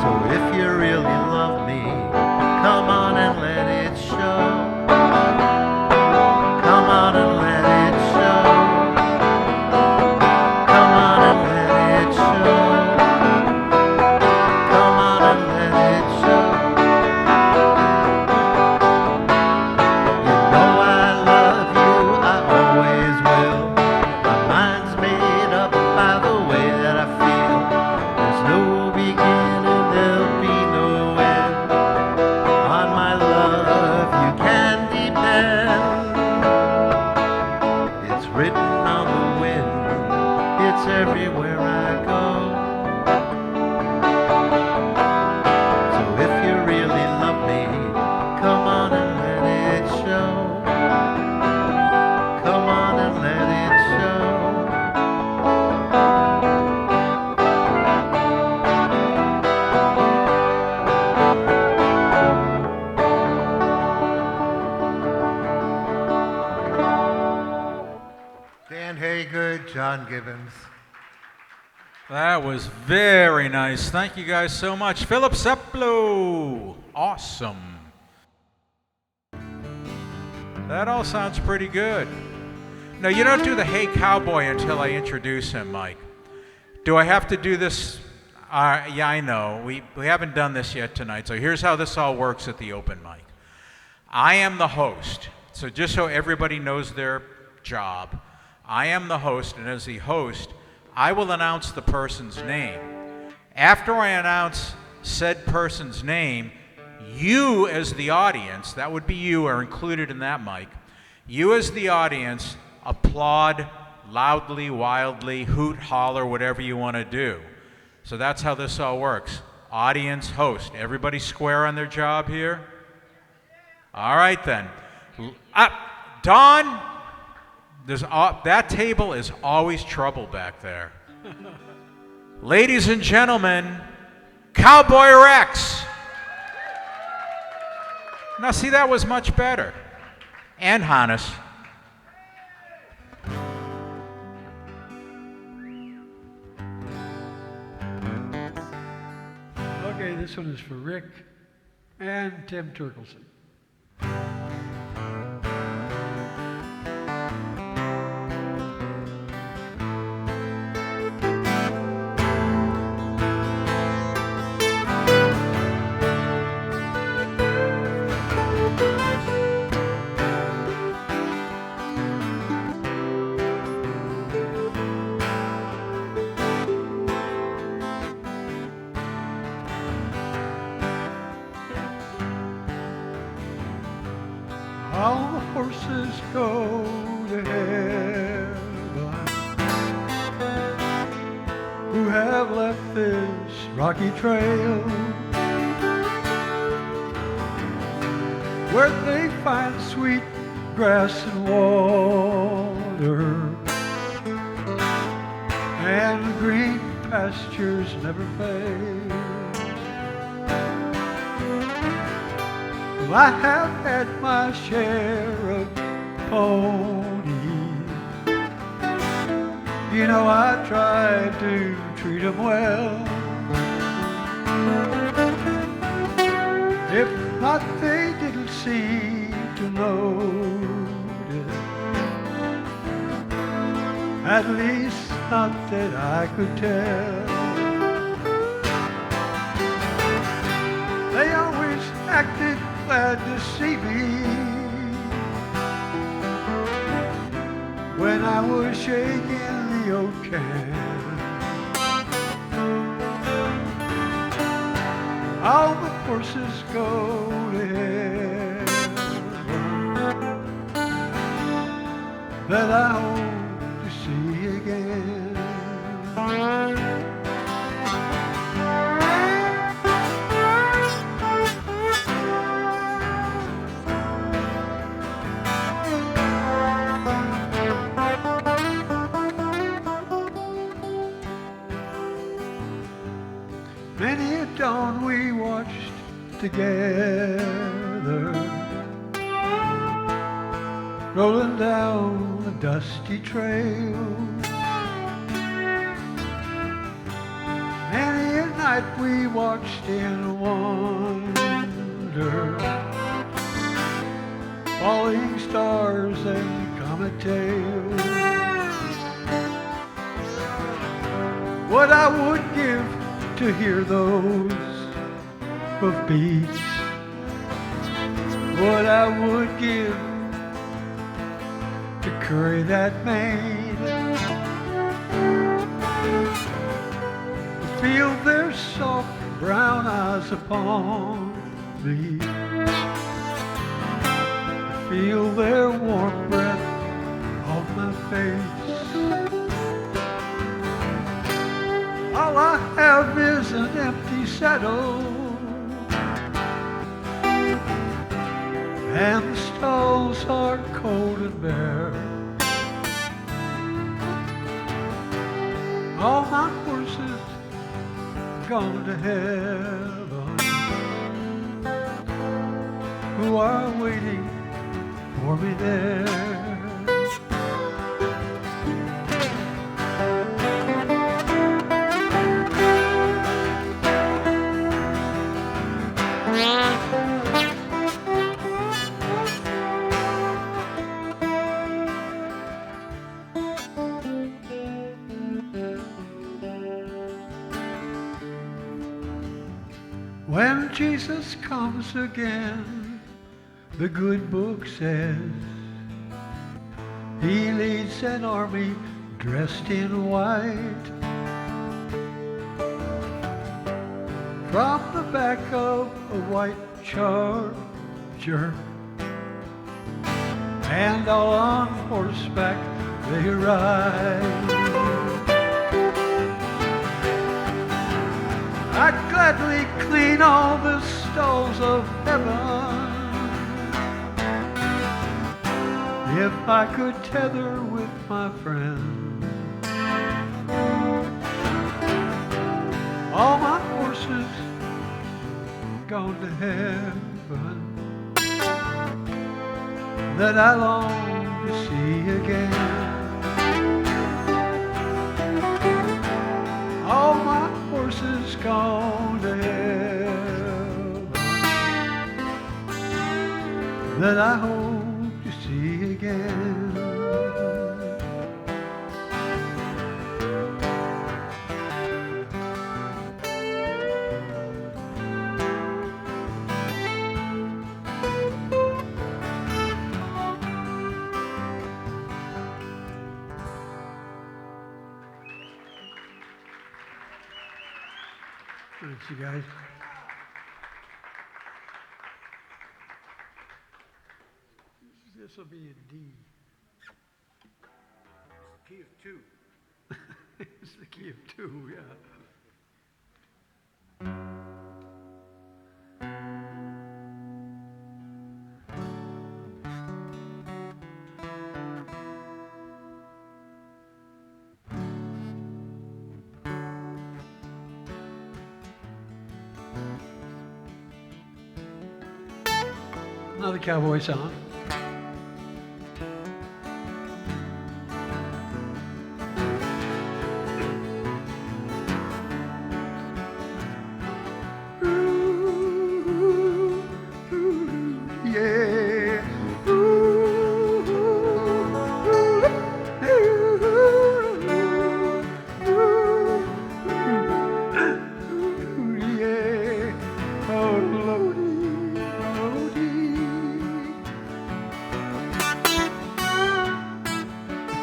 So if you really love me, come on and let it show. Come on and let it show. Come on and let it show. Come on and let it show. You know I love you, I always will. My mind's made up by the way that I feel. There's no beginning, there'll be no end. On my love, you can depend. It's written on the wind, it's everywhere I go. So if you really love me, come on and let it show. Come on and let it show. Dan Haygood, John Gibbons. That was very nice. Thank you guys so much. Philip Seplow. Awesome. That all sounds pretty good. Now, you don't do the Hey Cowboy until I introduce him, Mike. Do I have to do this? Yeah, I know. We haven't done this yet tonight, so here's how this all works at the open mic. I am the host, so just so everybody knows their job, I am the host, and as the host, I will announce the person's name. After I announce said person's name, you as the audience, that would be you, are included in that mic, you as the audience applaud loudly, wildly, hoot, holler, whatever you want to do. So that's how this all works. Audience, host. Everybody square on their job here? All right then. Don, that table is always trouble back there. Ladies and gentlemen, Cowboy Rex. Now see, that was much better. And Hannes. Okay, this one is for Rick and Tim Terkelsen. All the horses go to heaven who have left this rocky trail, where they find sweet grass and water, and green pastures never fade. I have had my share of ponies. You know, I tried to treat them well. If not, they didn't seem to notice. At least not that I could tell. They always acted glad to see me when I was shaking the old can. All the horses go to heaven that I hope to see again. Many a dawn we watched together, rolling down the dusty trail. Many a night we watched in wonder, falling stars and comet tails. What I would give to hear those hoofbeats, what I would give to curry that mane, to feel their soft brown eyes upon me, to feel their warm breath on my face. All I have is an empty saddle, and the stalls are cold and bare. All my horses gone to heaven, who are waiting for me there. When Jesus comes again, the good book says, he leads an army dressed in white. From the back of a white charger, and all on horseback they ride. I'd gladly clean all the stalls of heaven if I could tether with my friend. All my horses gone to heaven that I long to see again. All my horses gone to heaven that I hope to see again. Thanks, you guys. This will be a D. Key of 2. It's the key of 2, yeah. Another cowboy song.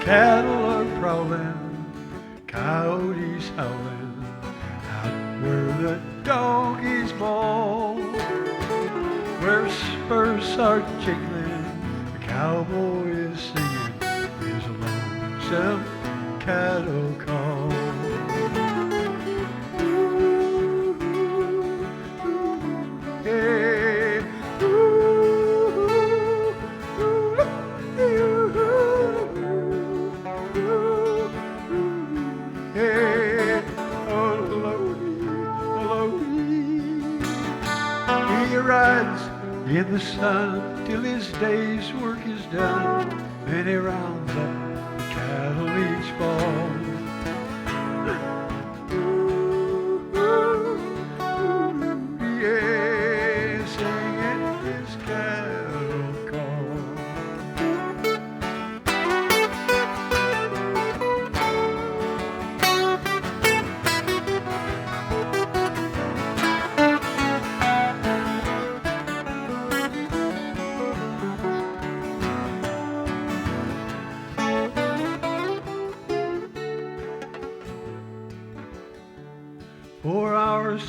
Cattle are prowling, coyotes howling, out where the doggies bawl, where spurs are jingling, the cowboy is singing his lonesome cattle call. In the sun till his day's work is done, and he rounds up the cattle each fall. Yeah, singing his cattle call.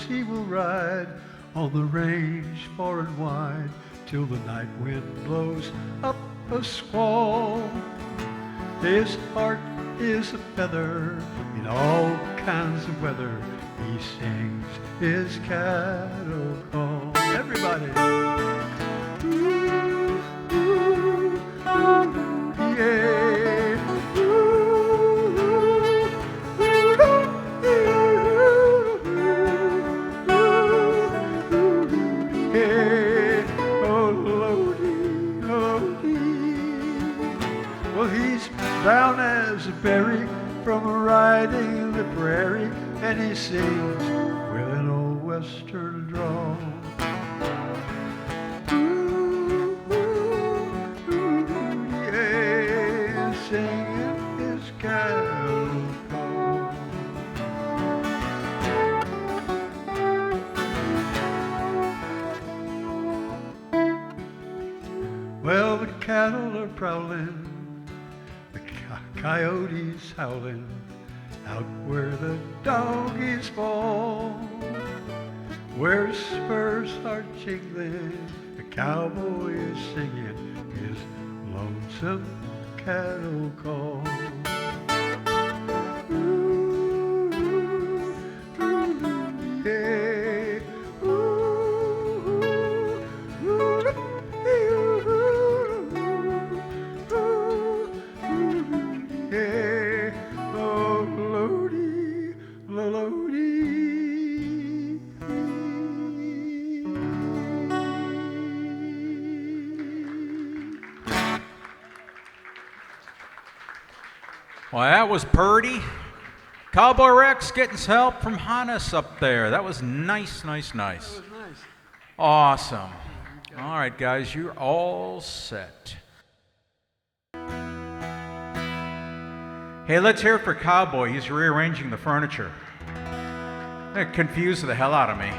He will ride on the range far and wide till the night wind blows up a squall. His heart is a feather in all kinds of weather. He sings his cattle call. Everybody. Yeah. Brown as a berry from riding the prairie, and he sings with an old western drawl. Yeah, singing his cattle call. cattle are prowling, the coyotes howling, out where the doggies fall, where spurs are jingling, the cowboy is singing his lonesome cattle call. Well, that was purty. Cowboy Rex getting some help from Hannes up there. That was nice, nice, nice. That was nice. Awesome. All right, guys, you're all set. Hey, let's hear it for Cowboy. He's rearranging the furniture. That confused the hell out of me.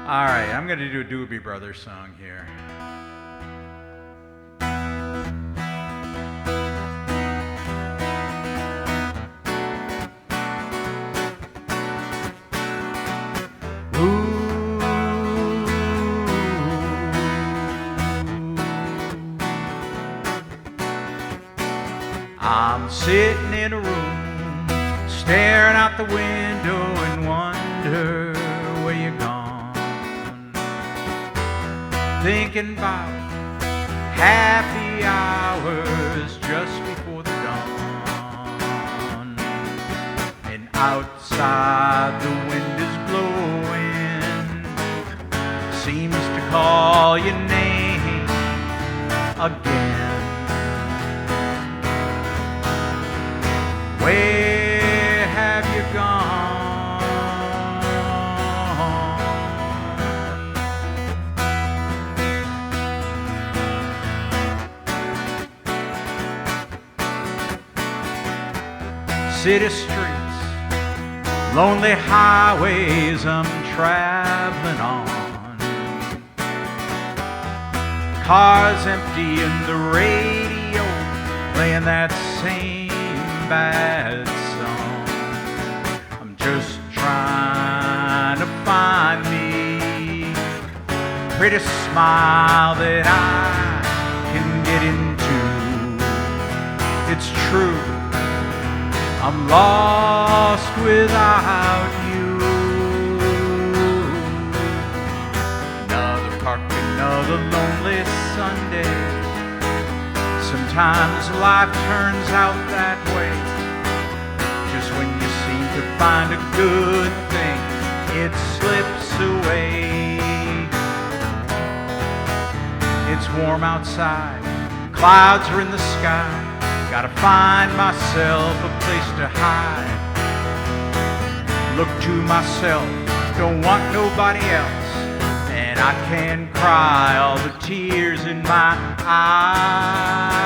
All right, I'm going to do a Doobie Brothers song here. I'm sitting in a room, staring out the window and wonder where you're gone. Thinking about happy hours just before the dawn. And outside the wind is blowing, seems to call your name again. Where have you gone? City streets, lonely highways I'm traveling on. Cars empty and the radio playing that same bad song. I'm just trying to find me a pretty smile that I can get into. It's true, I'm lost without you. Another park, another lonely Sunday. Sometimes life turns out that way. Just when you seem to find a good thing, it slips away. It's warm outside, clouds are in the sky. Gotta find myself a place to hide. Look to myself, don't want nobody else. And I can cry all the tears in my eyes.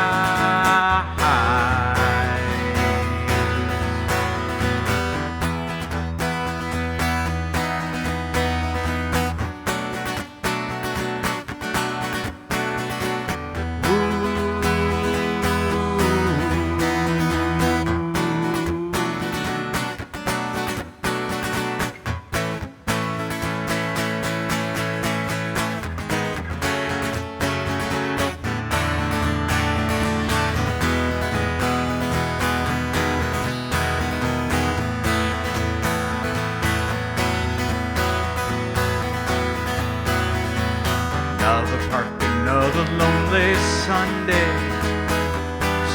Lonely Sunday.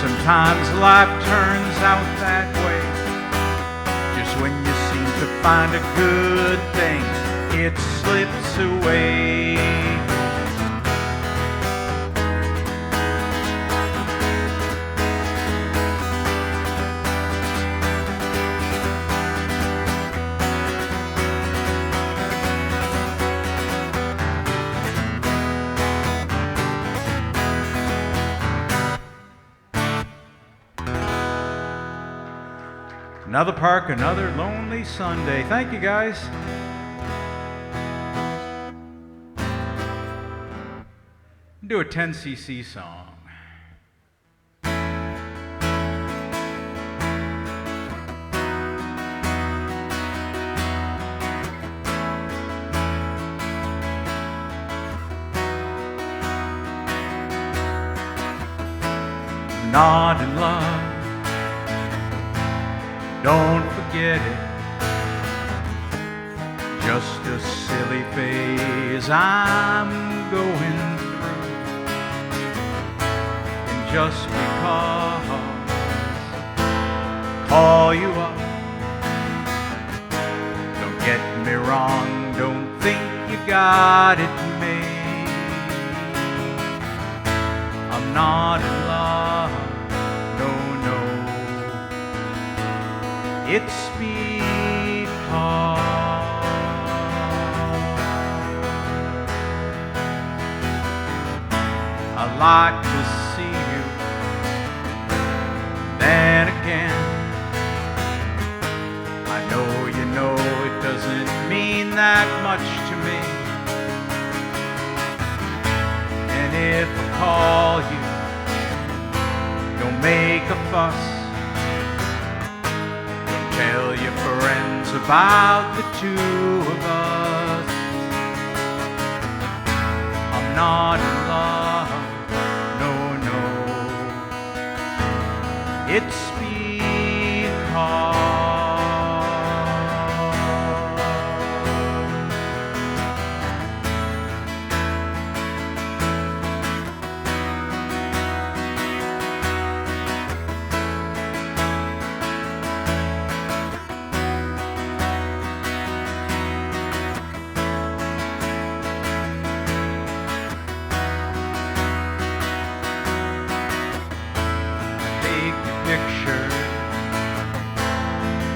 Sometimes life turns out that way. Just when you seem to find a good thing, it slips away. Another park, another lonely Sunday. Thank you, guys. Do a 10cc song. Not in love, don't forget it. Just a silly phase I'm going through. And just because call you up, don't get me wrong, don't think you got it made. I'm not in love, no, no. It's because I like to see you. Then again, I know you know it doesn't mean that much to me. And if I call you, don't make a fuss. Don't tell your friends about the two of us. I'm not in love, no, no. It's because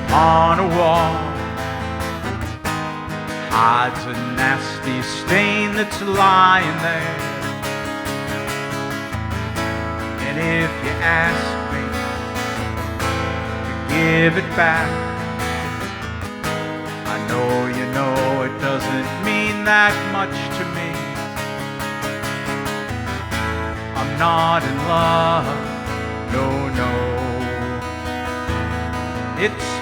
on a wall hides a nasty stain that's lying there. And if you ask me to give it back, I know you know it doesn't mean that much to me. I'm not in love, no, no. It's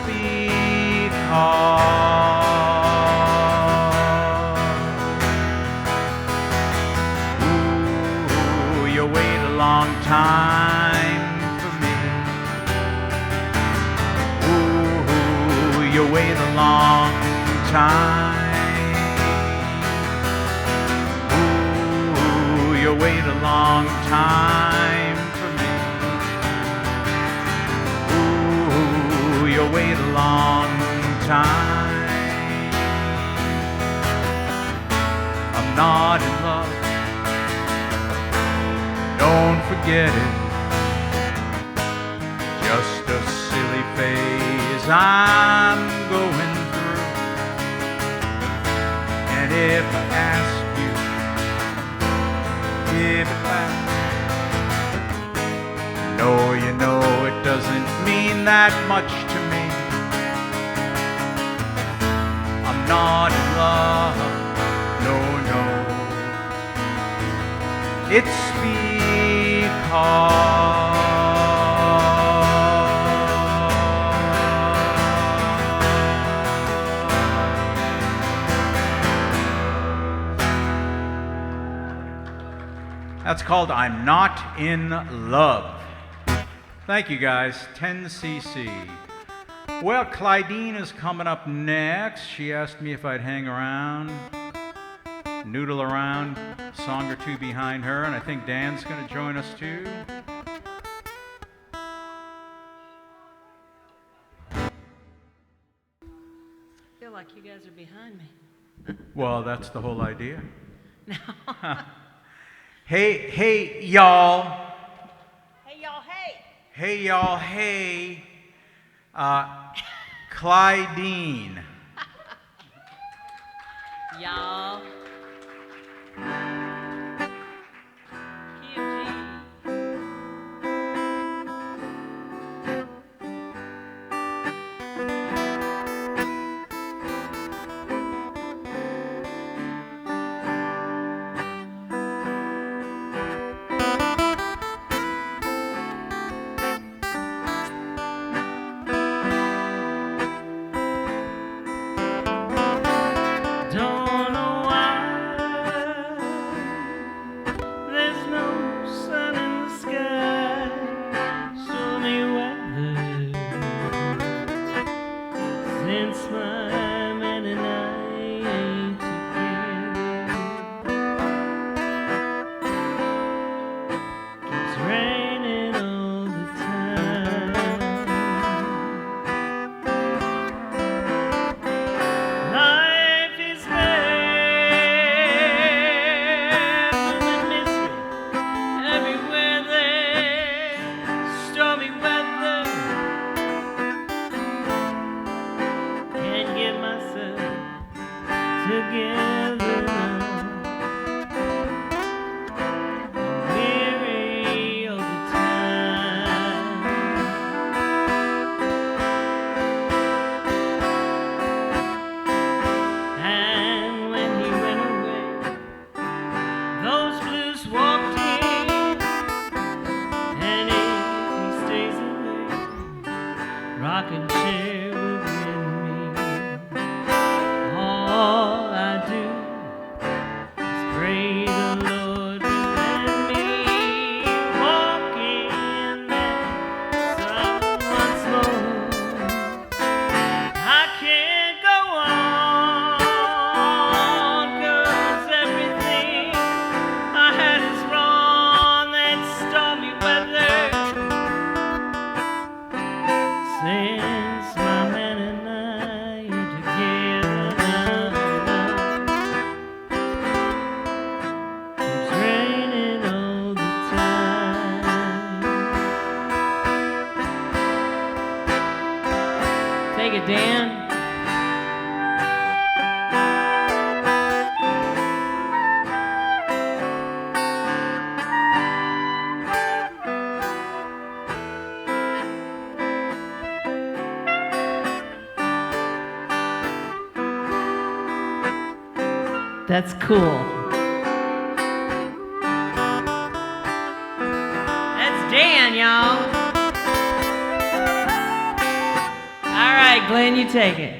ooh, you wait a long time for me. Ooh, you wait a long time. Ooh, you wait a long time for me. Ooh, you wait a long time. I'm not in love, don't forget it. Just a silly phase I'm going through. And if I ask you, give it back. No, you know it doesn't mean that much to me. Not in love, no, no. It's because that's called I'm Not in Love. Thank you guys, 10cc. Well, Clydene is coming up next. She asked me if I'd hang around, noodle around, a song or two behind her, and I think Dan's going to join us too. I feel like you guys are behind me. Well, that's the whole idea. No. Hey, y'all. Hey, y'all, hey. Hey, y'all, hey. Clydene. Y'all. since my man and I ain't together. Keeps raining all the time. Life is filled with mystery. Everywhere there's stormy weather. Can't get myself together now. Weary all the time. And when he went away, those blues walked in. And if he stays away, rocking chair will win me. All I do is pray the Lord will let me walk in that sun once more. I can't go on, 'cause everything I had is wrong. That stormy weather since my man and I are together now. It's raining all the time. Take it, Dan. That's cool. That's Dan, y'all. All right, Glen, you take it.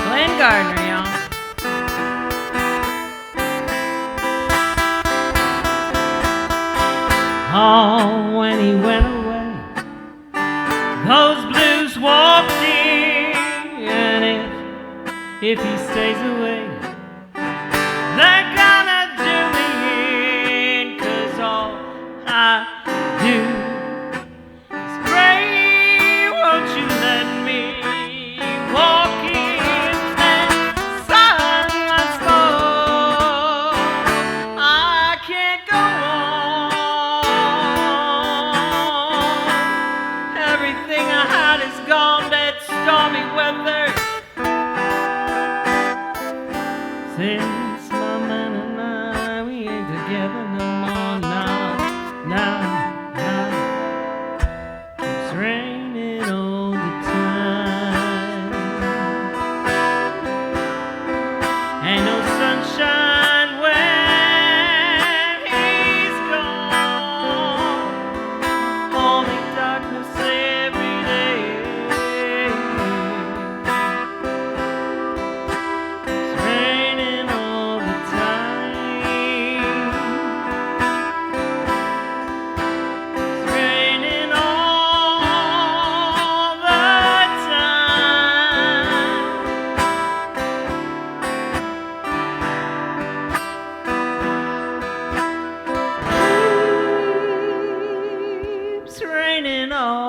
Glen Gardner, y'all. Oh, when he went away, those blues walked in. And if he stays away, they're gonna do me in. 'Cause all I do is pray, won't you let me walk in that sun once more. I can't go on. Everything I had is gone. That stormy weather since my man and I we ain't together no more now. Keeps raining all the time. Ain't no sunshine when he's gone. Only darkness every day. It's raining all the time. It's raining all the time. It's raining all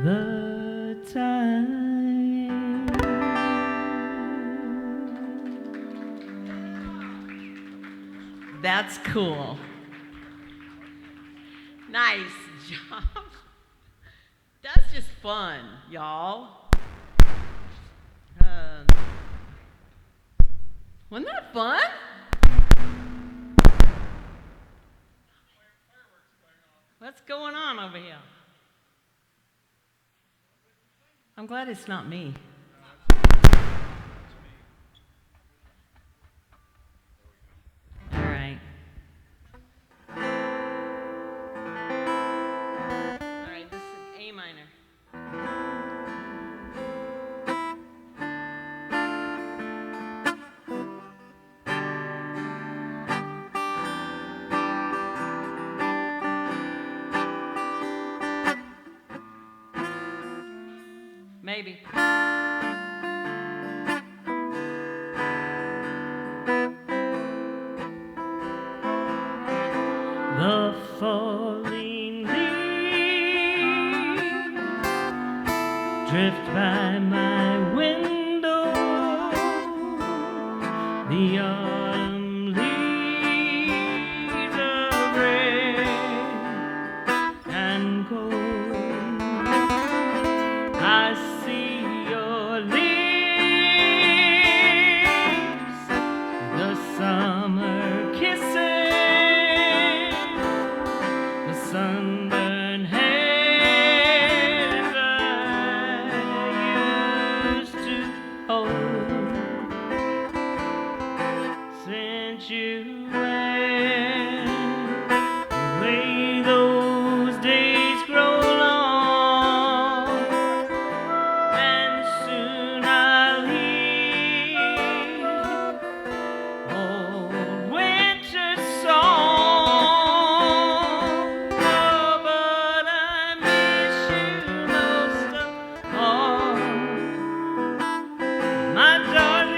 the time. That's cool. Nice job. That's just fun, y'all. Wasn't that fun? What's going on over here? I'm glad it's not me. All right. Maybe. The falling leaves drift by my window. The autumn leaves are red and gold. I see your lips, the summer kisses, the sunburned hands I used to hold. Since you went away, those days grow long, and soon I'll hear old winter song. Oh, but I miss you most of all, my darling.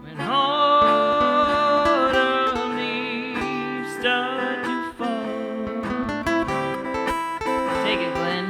When autumn leaves start to fall. Take it, Glen.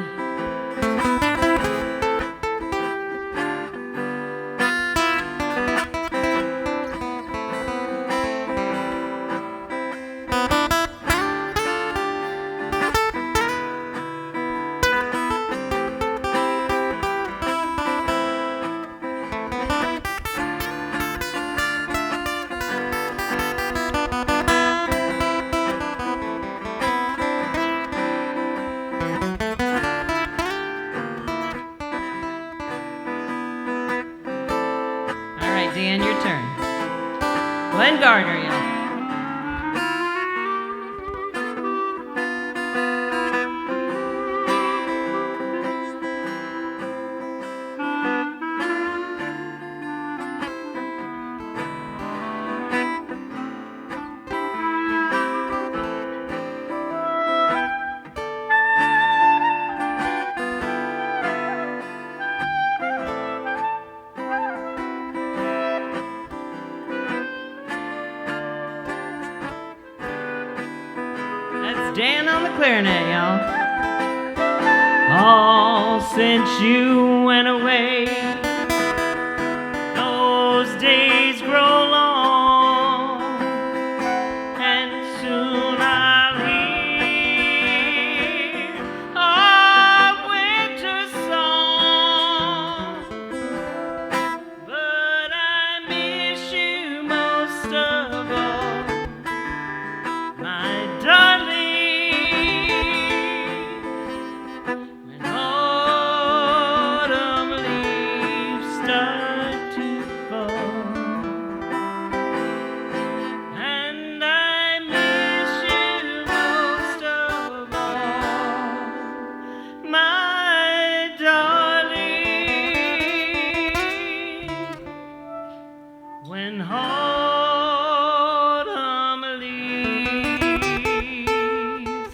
All right, Dan, your turn. Glen Gardner, yeah. That's Dan on the clarinet, y'all. All since you went away, those days grow long, and soon I'll hear a winter song. But I miss you most of all, my darling. When autumn leaves start to fall, and I miss you most of all, my darling. When autumn leaves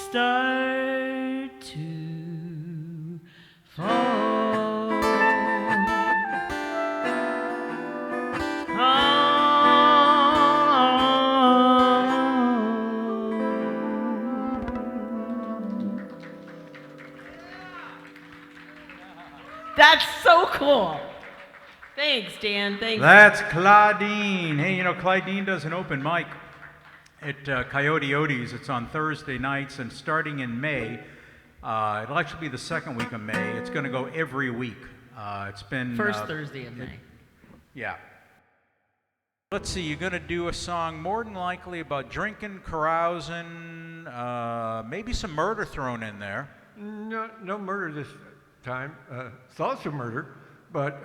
start to fall. That's so cool. Thanks, Dan. Thanks. That's Clydene. Hey, you know, Clydene does an open mic at Coyote Odie's. It's on Thursday nights, and starting in May, it'll actually be the second week of May. It's going to go every week. It's been First Thursday of May. Yeah. Let's see. You're going to do a song more than likely about drinking, carousing, maybe some murder thrown in there. No murder this time. Thoughts of murder, but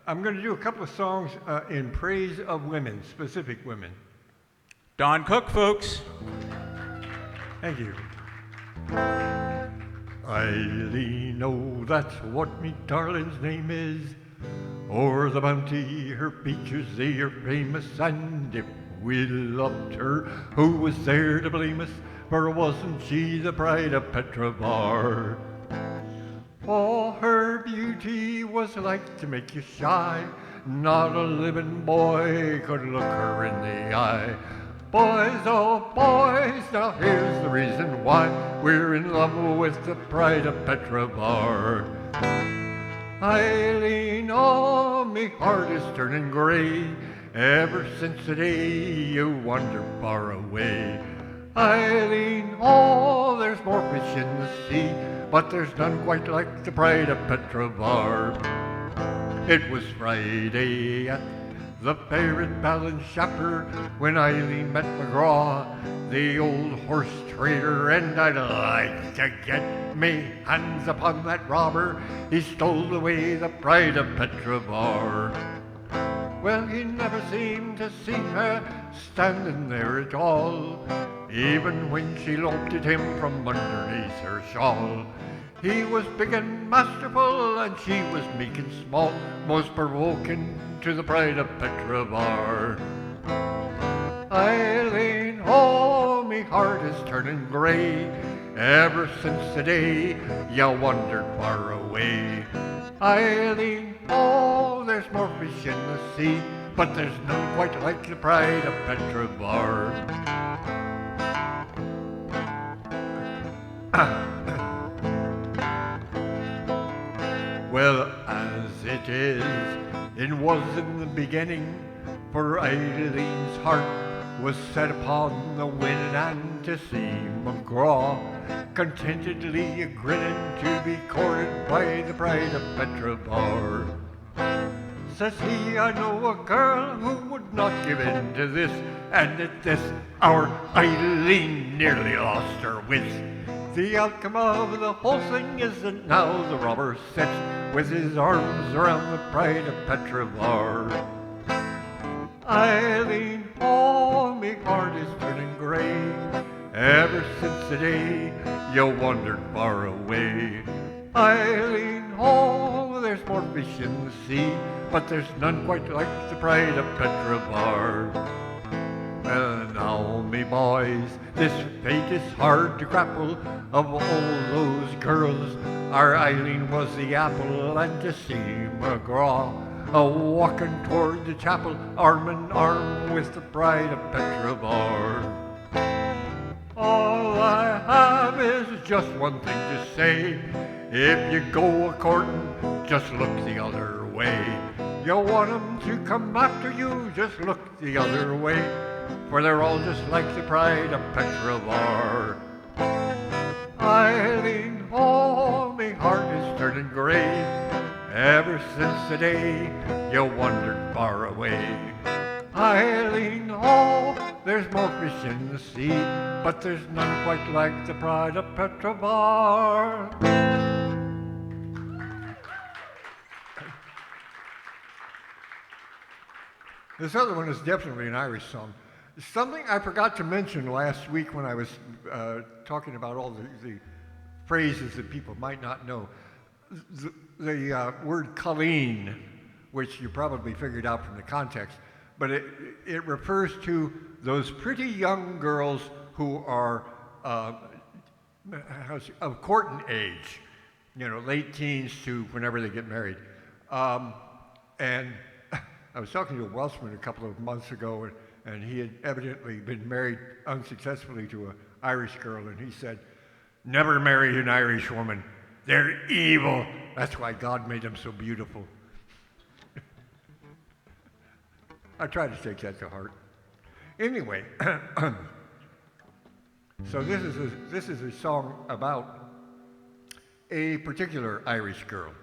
I'm going to do a couple of songs in praise of women, specific women. Don Cook, folks. Thank you. Eileen, oh, that's what me darling's name is. O'er the bounty, her features, they are famous, and if we loved her, who was there to blame us? For wasn't she the pride of Petrovar? Oh, her beauty was like to make you shy. Not a living boy could look her in the eye. Boys, oh boys, now here's the reason why we're in love with the pride of Petrovar. Eileen, oh, me heart is turning gray ever since the day you wandered far away. Eileen, oh, there's more fish in the sea, but there's none quite like the pride of Petrovar. It was Friday at the Parrot Balance Shopper when Eileen met McGraw, the old horse trader, and I'd like to get me hands upon that robber. He stole away the pride of Petrovar. Well, he never seemed to see her standing there at all, even when she looked at him from underneath her shawl. He was big and masterful, and she was meek and small, most provoking to the pride of Petrovar. Eileen, oh, me heart is turning gray ever since the day you wandered far away. Eileen, oh, there's more fish in the sea, but there's none quite like the pride of Petrovar. Well, as it was in the beginning, for Eileen's heart was set upon the winning, and to see McGraw contentedly grinning to be courted by the pride of Petrovar. Says he, I know a girl who would not give in to this, and at this our Eileen nearly lost her wits. The outcome of the whole thing is that now the robber sits with his arms around the pride of Petrovar. Eileen, oh, me heart is turning gray ever since the day you wandered far away. Eileen, oh, there's more fish in the sea, but there's none quite like the pride of Petrovar. Well, now, me boys, this fate is hard to grapple. Of all those girls, our Eileen was the apple, and to see McGraw walking toward the chapel, arm in arm with the pride of Petrovar. All I have is just one thing to say: if you go a-courting, just look the other way. You want 'em to come after you, just look the other way, for they're all just like the pride of Petrovar. Eileen, oh, me heart is turning gray ever since the day you wandered far away. Eileen, oh, there's more fish in the sea, but there's none quite like the pride of Petrovar. This other one is definitely an Irish song. Something I forgot to mention last week when I was talking about all the phrases that people might not know. The word Colleen, which you probably figured out from the context, but it refers to those pretty young girls who are of courting age, late teens to whenever they get married. And I was talking to a Welshman a couple of months ago, and he had evidently been married unsuccessfully to an Irish girl, and he said, "Never marry an Irish woman. They're evil. That's why God made them so beautiful." I try to take that to heart. Anyway, so this is a song about a particular Irish girl,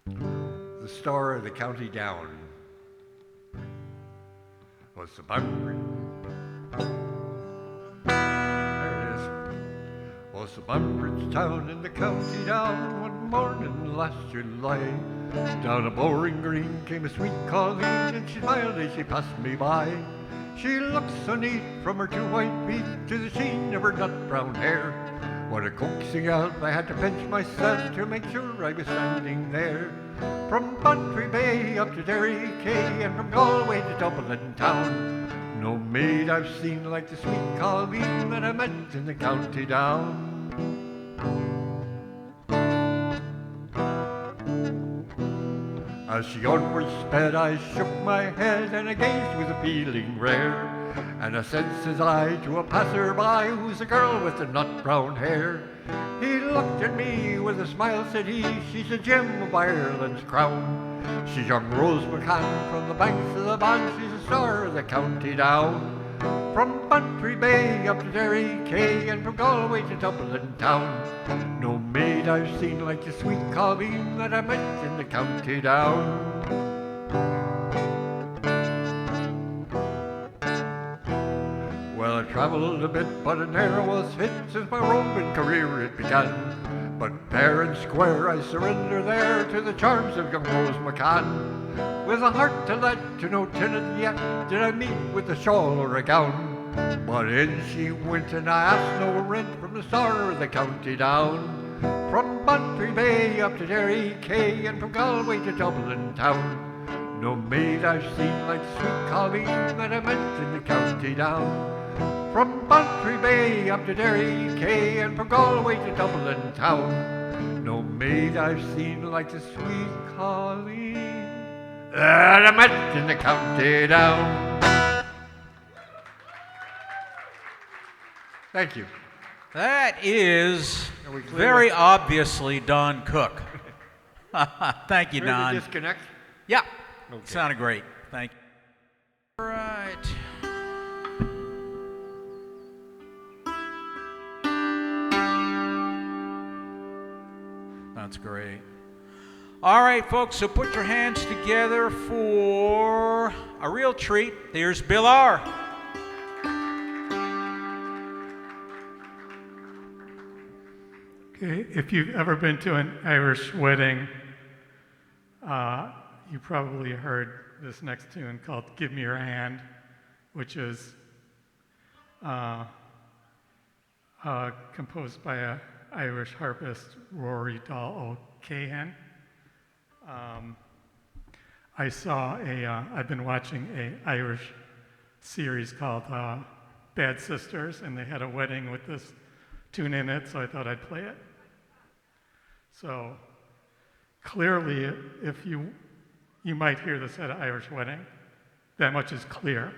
the star of the County Down. Was the boundary. There it is. Was the Bunbridge town in the County Down one morning last July. Down a Bowring Green came a sweet Colleen, and she smiled as she passed me by. She looked so neat from her two white feet to the sheen of her nut brown hair. What a coaxing elf, I had to pinch myself to make sure I was standing there. From Bantry Bay up to Derry Quay, and from Galway to Dublin town, no maid I've seen like the sweet Colleen that I met in the County Down. As she onward sped, I shook my head and I gazed with a feeling rare. And I said, says I, to a passer-by, who's a girl with the nut brown hair. He looked at me with a smile, said he, she's a gem of Ireland's crown. She's young Rose McCann from the banks of the Bann, she's a star of the county down. From Bantry Bay up to Terri Quay, and from Galway to Dublin town. No maid I've seen like the sweet Colleen that I met in the county down. Well, I travelled a bit, but it ne'er was fit since my roving career it began. But fair and square I surrender there to the charms of young Rose McCann. With a heart to let to no tenant yet did I meet with a shawl or a gown. But in she went and I asked no rent from the star of the county down. From Bantry Bay up to Terri Quay and from Galway to Dublin town. No maid I've seen like sweet Colleen that I met in the county down. From Bantry Bay up to Terri Quay and from Galway to Dublin town. No maid I've seen like the sweet Colleen that I met in the county down. Thank you. That is very obviously Don Cook. Thank you, Maybe Don. disconnect? Yeah, Okay. sounded great. Thank you. All right. That's great. All right, folks, so put your hands together for a real treat. Here's Bill R. Okay, if you've ever been to an Irish wedding, you probably heard this next tune called Give Me Your Hand, which is composed by an Irish harpist, Rory Dal O'Cahan. I've been watching an Irish series called Bad Sisters, and they had a wedding with this tune in it, so I thought I'd play it. So clearly, if you might hear this at an Irish wedding, that much is clear.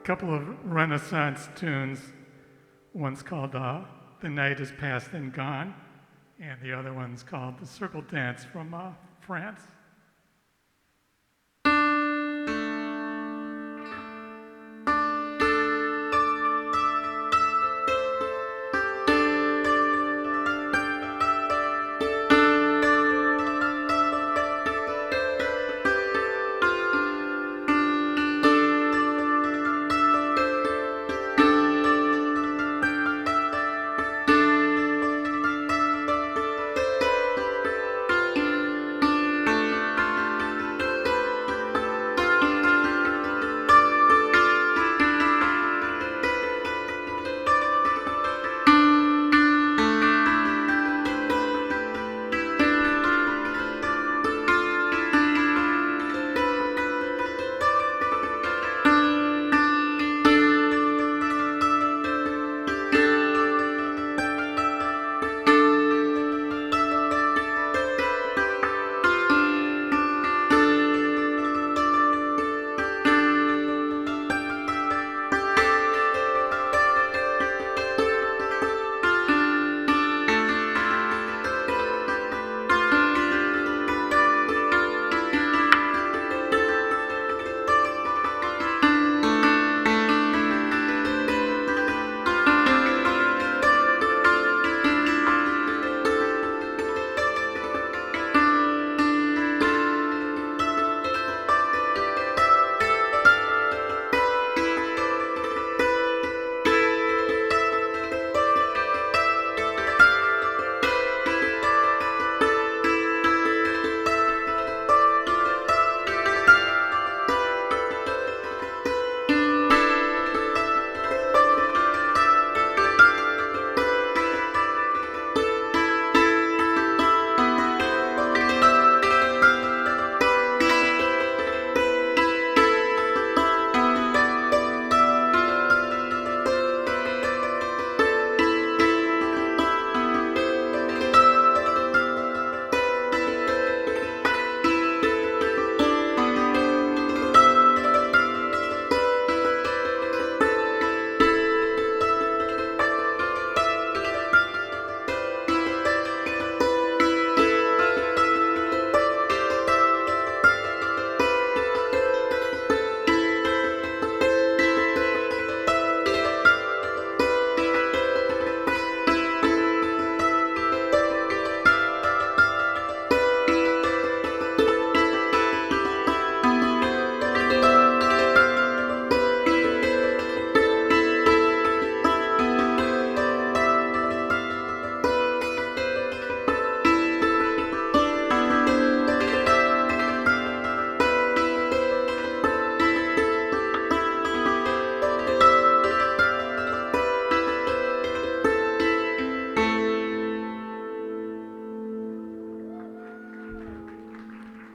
couple of Renaissance tunes. One's called The Night is Past and Gone, and the other one's called The Circle Dance from France.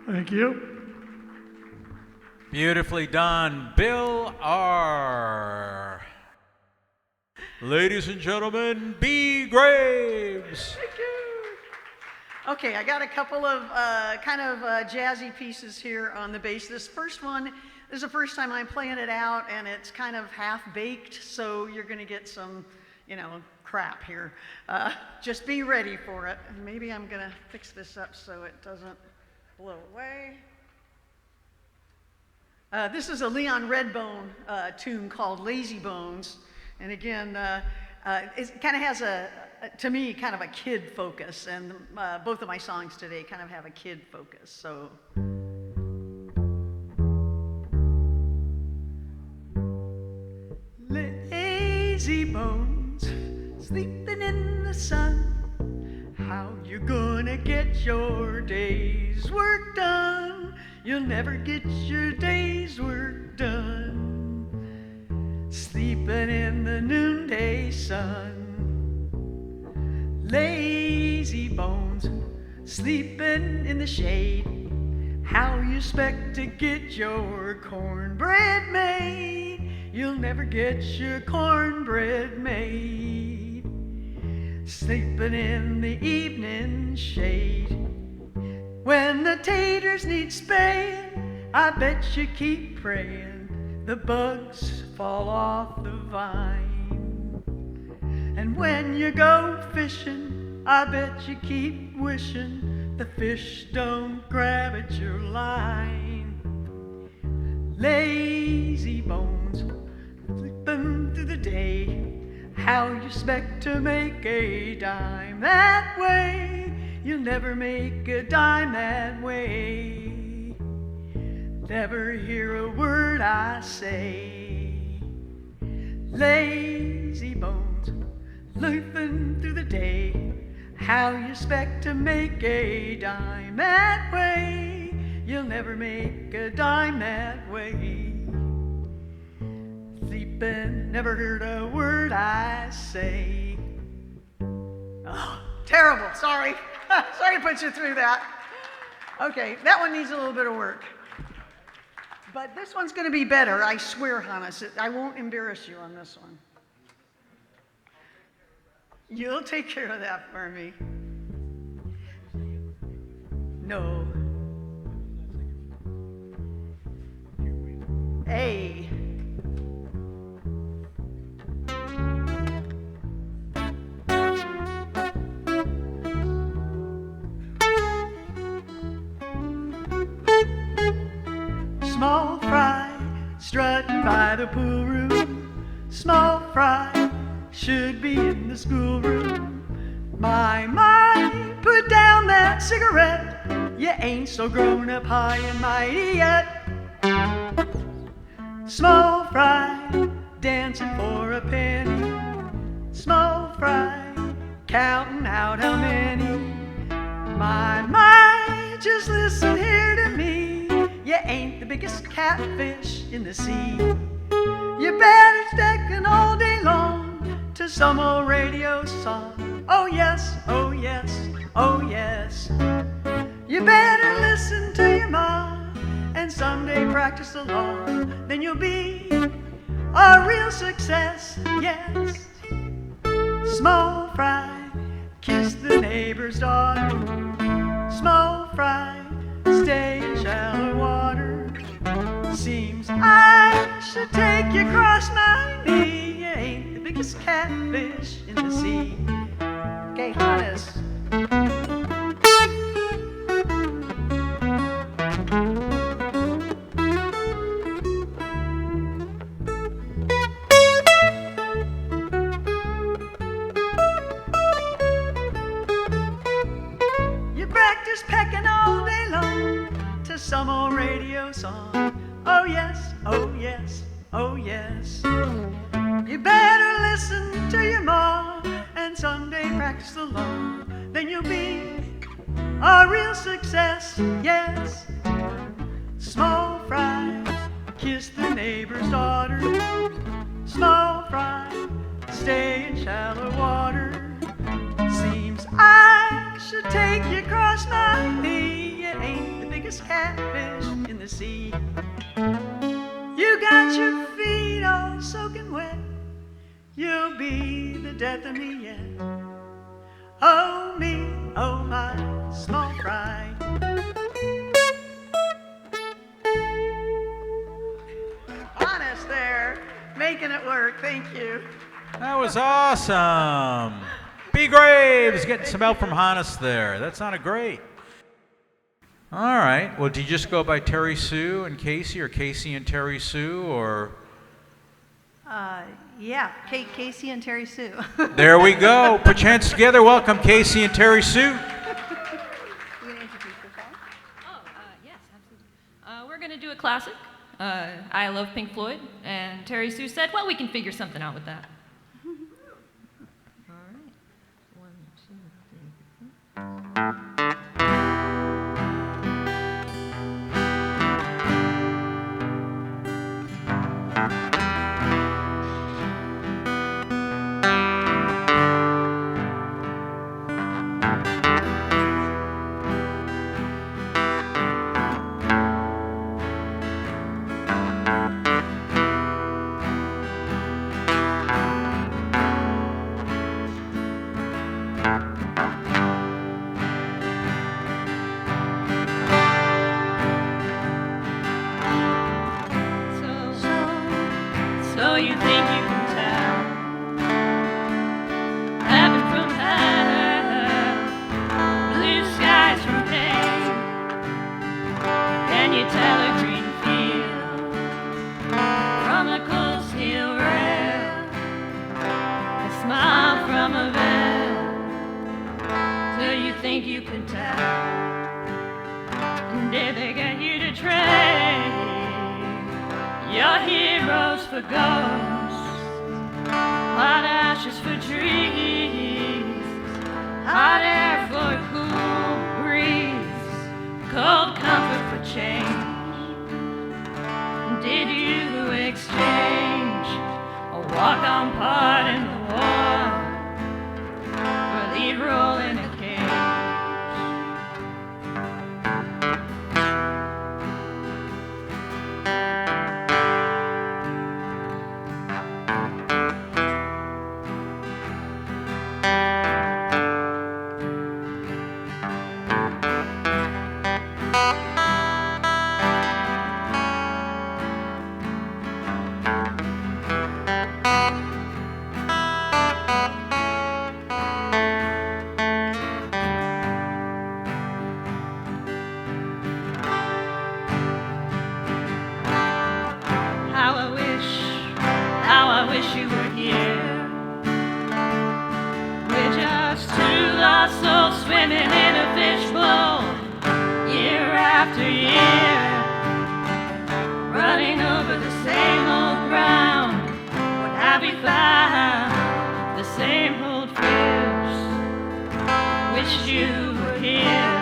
Thank you. Beautifully done, Bill R. Ladies and gentlemen, B. Graves. Thank you. Okay, I got a couple of kind of jazzy pieces here on the bass. This first one is the first time I'm playing it out, and it's kind of half-baked, so you're going to get some, crap here. Just be ready for it. And maybe I'm going to fix this up so it doesn't blow away. This is a Leon Redbone tune called Lazy Bones. And again, it kind of has to me, kind of a kid focus. And both of my songs today kind of have a kid focus. So. Lazy bones, sleeping in the sun. How you gonna get your day's work done? You'll never get your day's work done. Sleeping in the noonday sun. Lazy bones, sleeping in the shade. How you expect to get your cornbread made? You'll never get your cornbread made. Sleeping in the evening shade. When the taters need spaying, I bet you keep praying the bugs fall off the vine. And when you go fishing, I bet you keep wishing the fish don't grab at your line. Lazy bones, flipping through the day, how you expect to make a dime that way? You'll never make a dime that way. Never hear a word I say. Lazy bones, loafing through the day, how you expect to make a dime that way? You'll never make a dime that way. Sleeping, never heard a word I say. Oh, terrible, sorry. Sorry to put you through that. Okay, that one needs a little bit of work. But this one's going to be better, I swear, Hannes. I won't embarrass you on this one. You'll take care of that for me. No. A. Small fry, strutting by the pool room. Small fry, should be in the schoolroom. My, put down that cigarette. You ain't so grown up high and mighty yet. Small fry, dancing for a penny. Small fry, counting out how many. My, just listen here to me. You ain't the biggest catfish in the sea. You better stickin' all day long to some old radio song. Oh yes, oh yes, oh yes. You better listen to your mom and someday practice along. Then you'll be a real success, yes. Small fry, kiss the neighbor's daughter. Small fry, stay in shallow water. Seems I should take you across my knee. You ain't the biggest catfish in the sea. Okay, Hannes. You practice pecking all day long to some old radio song. Oh yes, oh yes, oh yes. You better listen to your mom and someday practice along. Then you'll be a real success, yes. Small fry, kiss the neighbor's daughter. Small fry, stay in shallow water. Seems I should take you across my knee. You ain't the biggest catfish in the sea. You got your feet all soaking wet. You'll be the death of me yet. Oh me, oh my small fry. Honest there, making it work, thank you. That was awesome. B. Graves getting some help from Hannes there. That sounded great. All right. Well, do you just go by Terri Sue and Kasey, or Kasey and Terri Sue, or? Yeah, Kasey and Terri Sue. There we go. Put your hands together. Welcome, Kasey and Terri Sue. You gonna introduce the song? Yes, absolutely. We're going to do a classic. I love Pink Floyd, and Terri Sue said, well, we can figure something out with that. All right. 1, 2, 3, 4. think you can tell? Did they get you to trade your heroes for ghosts? Hot ashes for trees, hot air for a cool breeze, cold comfort for change. Did you exchange a walk-on part in the war for lead role in a cage? How I wish you were here. We're just two lost souls swimming in a fishbowl, year after year, running over the same old ground. What have we found? The same old fears. Wished you were here.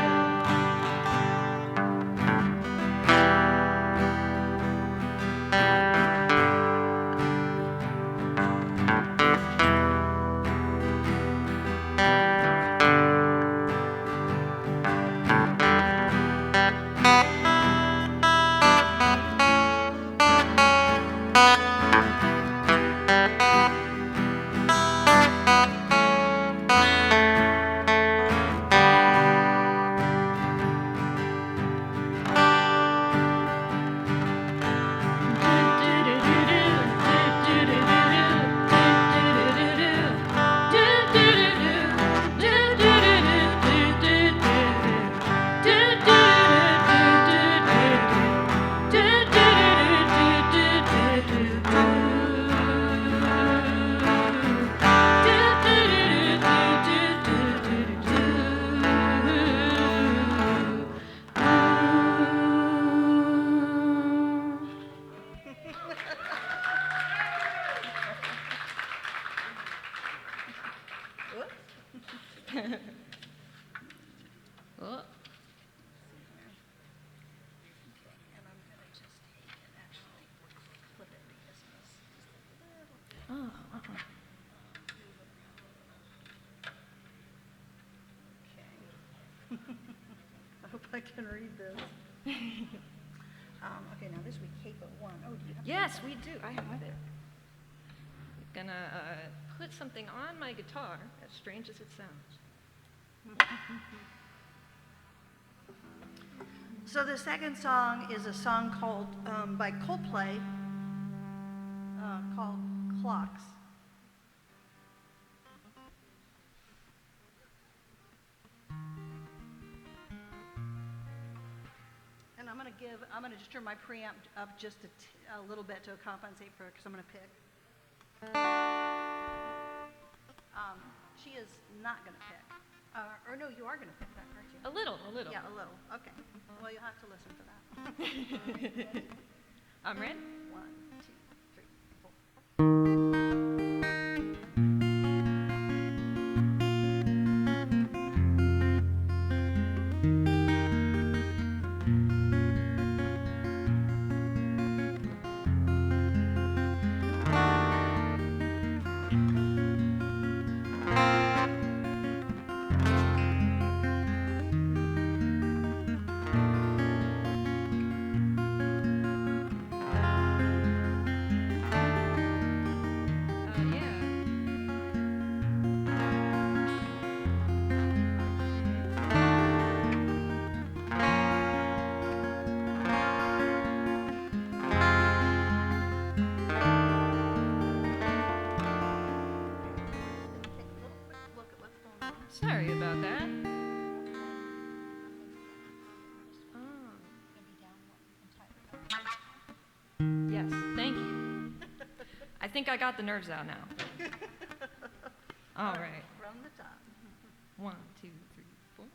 Oh. I hope I can read this. Okay, now this we capo one. Oh, do you have Yes, we do. I have it. I'm gonna put something on my guitar, as strange as it sounds. So the second song is a song called by Coldplay called Clocks. And I'm gonna just turn my preamp up just a little bit to compensate for it, because I'm gonna pick. She is not gonna pick. Or no, you are gonna pick that, aren't you? A little. Yeah, a little. Okay. Well, you'll have to listen for that. Ready? I'm ready. 1, 2, 3, 4. Sorry about that. Yes, thank you. I think I got the nerves out now. All right. From the top. 1, 2, 3, 4.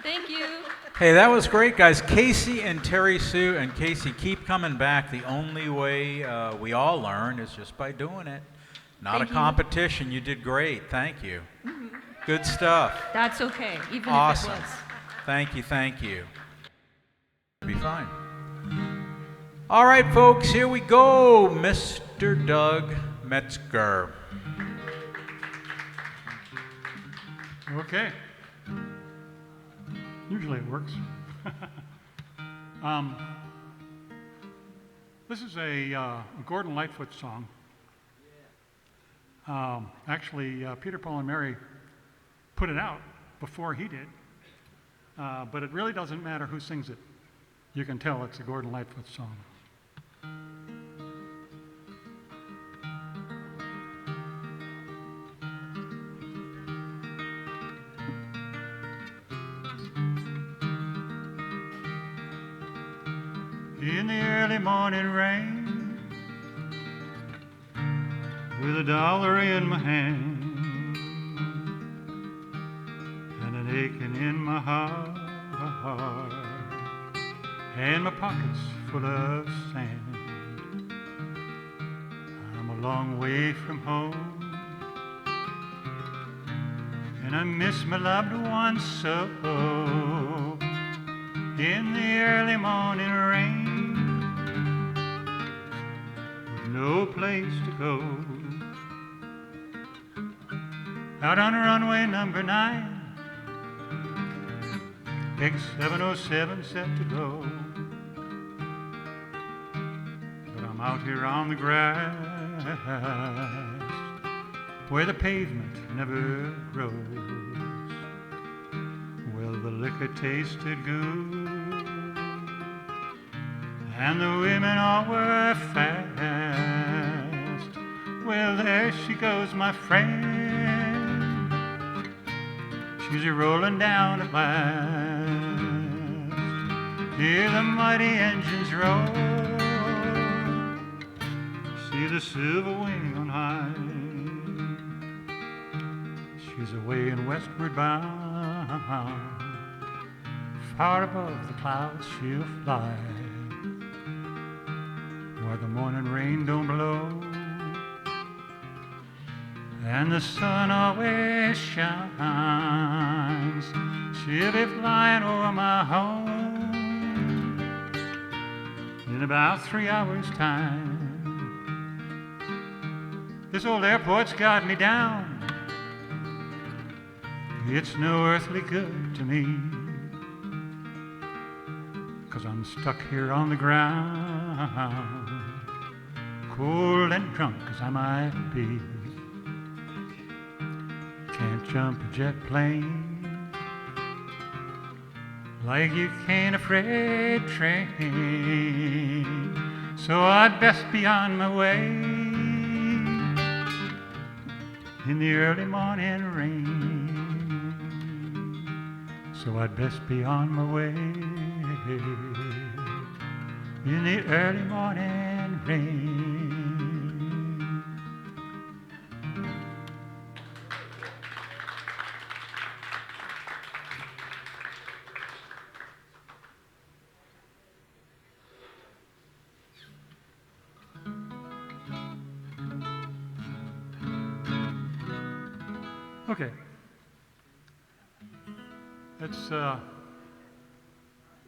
Thank you. Hey, that was great, guys. Kasey and Terri Sue, and Kasey, keep coming back. The only way we all learn is just by doing it. Not Thank a you. competition. You did great. Thank you. Good stuff. That's okay, even Awesome. if it was. Thank you, thank you. Be fine. All right, folks, here we go. Mr. Doug Metzger. Okay. Usually it works. This is a Gordon Lightfoot song. Actually, Peter, Paul, and Mary put it out before he did. But it really doesn't matter who sings it. You can tell it's a Gordon Lightfoot song. In the early morning rain, with $1 in my hand and an aching in my heart, and my pockets full of sand. I'm a long way from home, and I miss my loved ones so. In the early morning rain, with no place to go, out on runway number 9, X707 set to go. But I'm out here on the grass, where the pavement never grows. Well, the liquor tasted good, and the women all were fast. Well, there she goes, my friend. She's a-rolling down at last. Hear the mighty engines roar, see the silver wing on high. She's away and westward bound, far above the clouds she'll fly, where the morning rain don't blow, and the sun always shines. She'll be flying over my home in about 3 hours' time. This old airport's got me down. It's no earthly good to me, 'cause I'm stuck here on the ground, cold and drunk as I might be. Can't jump a jet plane like you can a freight train, so I'd best be on my way in the early morning rain. So I'd best be on my way in the early morning rain. Okay.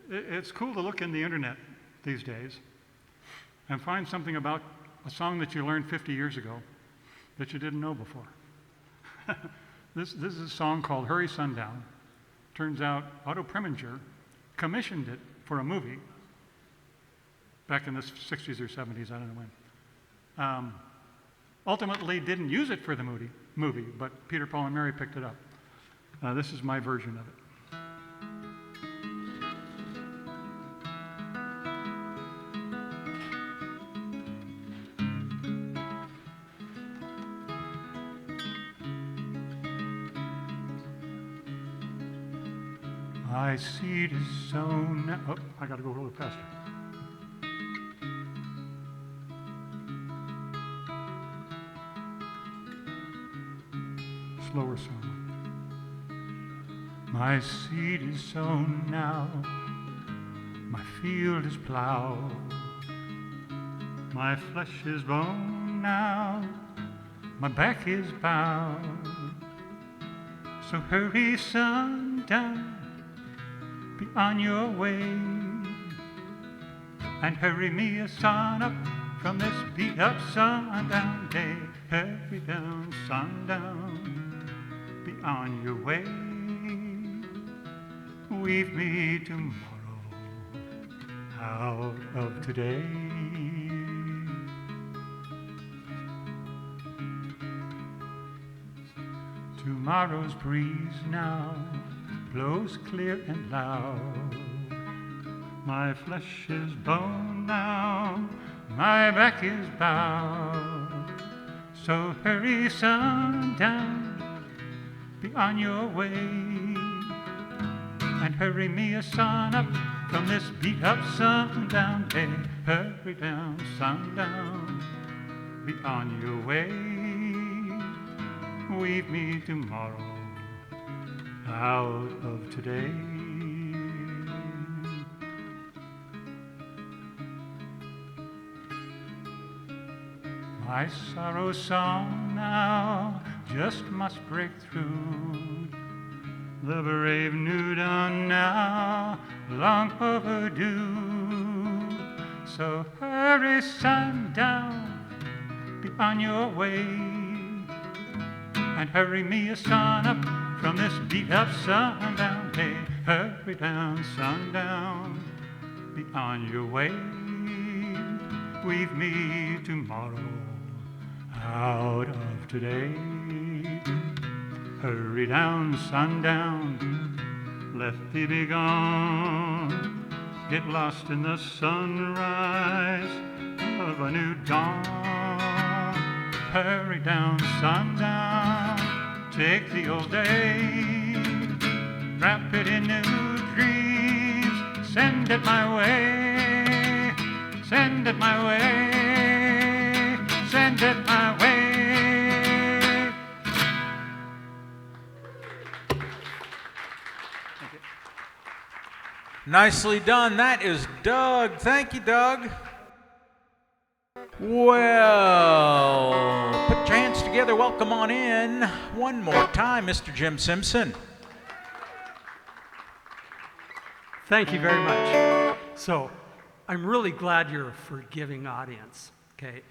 It's cool to look in the internet these days and find something about a song that you learned 50 years ago that you didn't know before. This is a song called Hurry Sundown. Turns out Otto Preminger commissioned it for a movie back in the 60s or 70s, I don't know when. Ultimately didn't use it for the movie, but Peter, Paul, and Mary picked it up. This is my version of it. I see it is so now. Oh, I got to go a little faster. Slower song. My seed is sown now, my field is plowed, my flesh is bone now, my back is bowed. So hurry, sundown, be on your way, and hurry me a sun up from this beat up sundown day. Hurry down, sundown, be on your way. Weave me tomorrow out of today. Tomorrow's breeze now blows clear and loud. My flesh is bone now, my back is bowed. So hurry, sundown, be on your way, and hurry me a sun up from this beat up sundown day. Hurry down, sundown, be on your way. Weave me tomorrow out of today. My sorrow song now just must break through. The brave new dawn now, long overdue. So hurry, sundown, be on your way, and hurry me a sun up from this beat up sundown day. Hurry down, sundown, be on your way. Weave me tomorrow out of today. Hurry down, sundown, let thee be gone. Get lost in the sunrise of a new dawn. Hurry down, sundown, take the old day, wrap it in new dreams, send it my way, send it my way, send it my way. Nicely done. That is Doug. Thank you, Doug. Well, put your hands together. Welcome on in. One more time, Mr. Jim Simpson. Thank you very much. So, I'm really glad you're a forgiving audience, okay?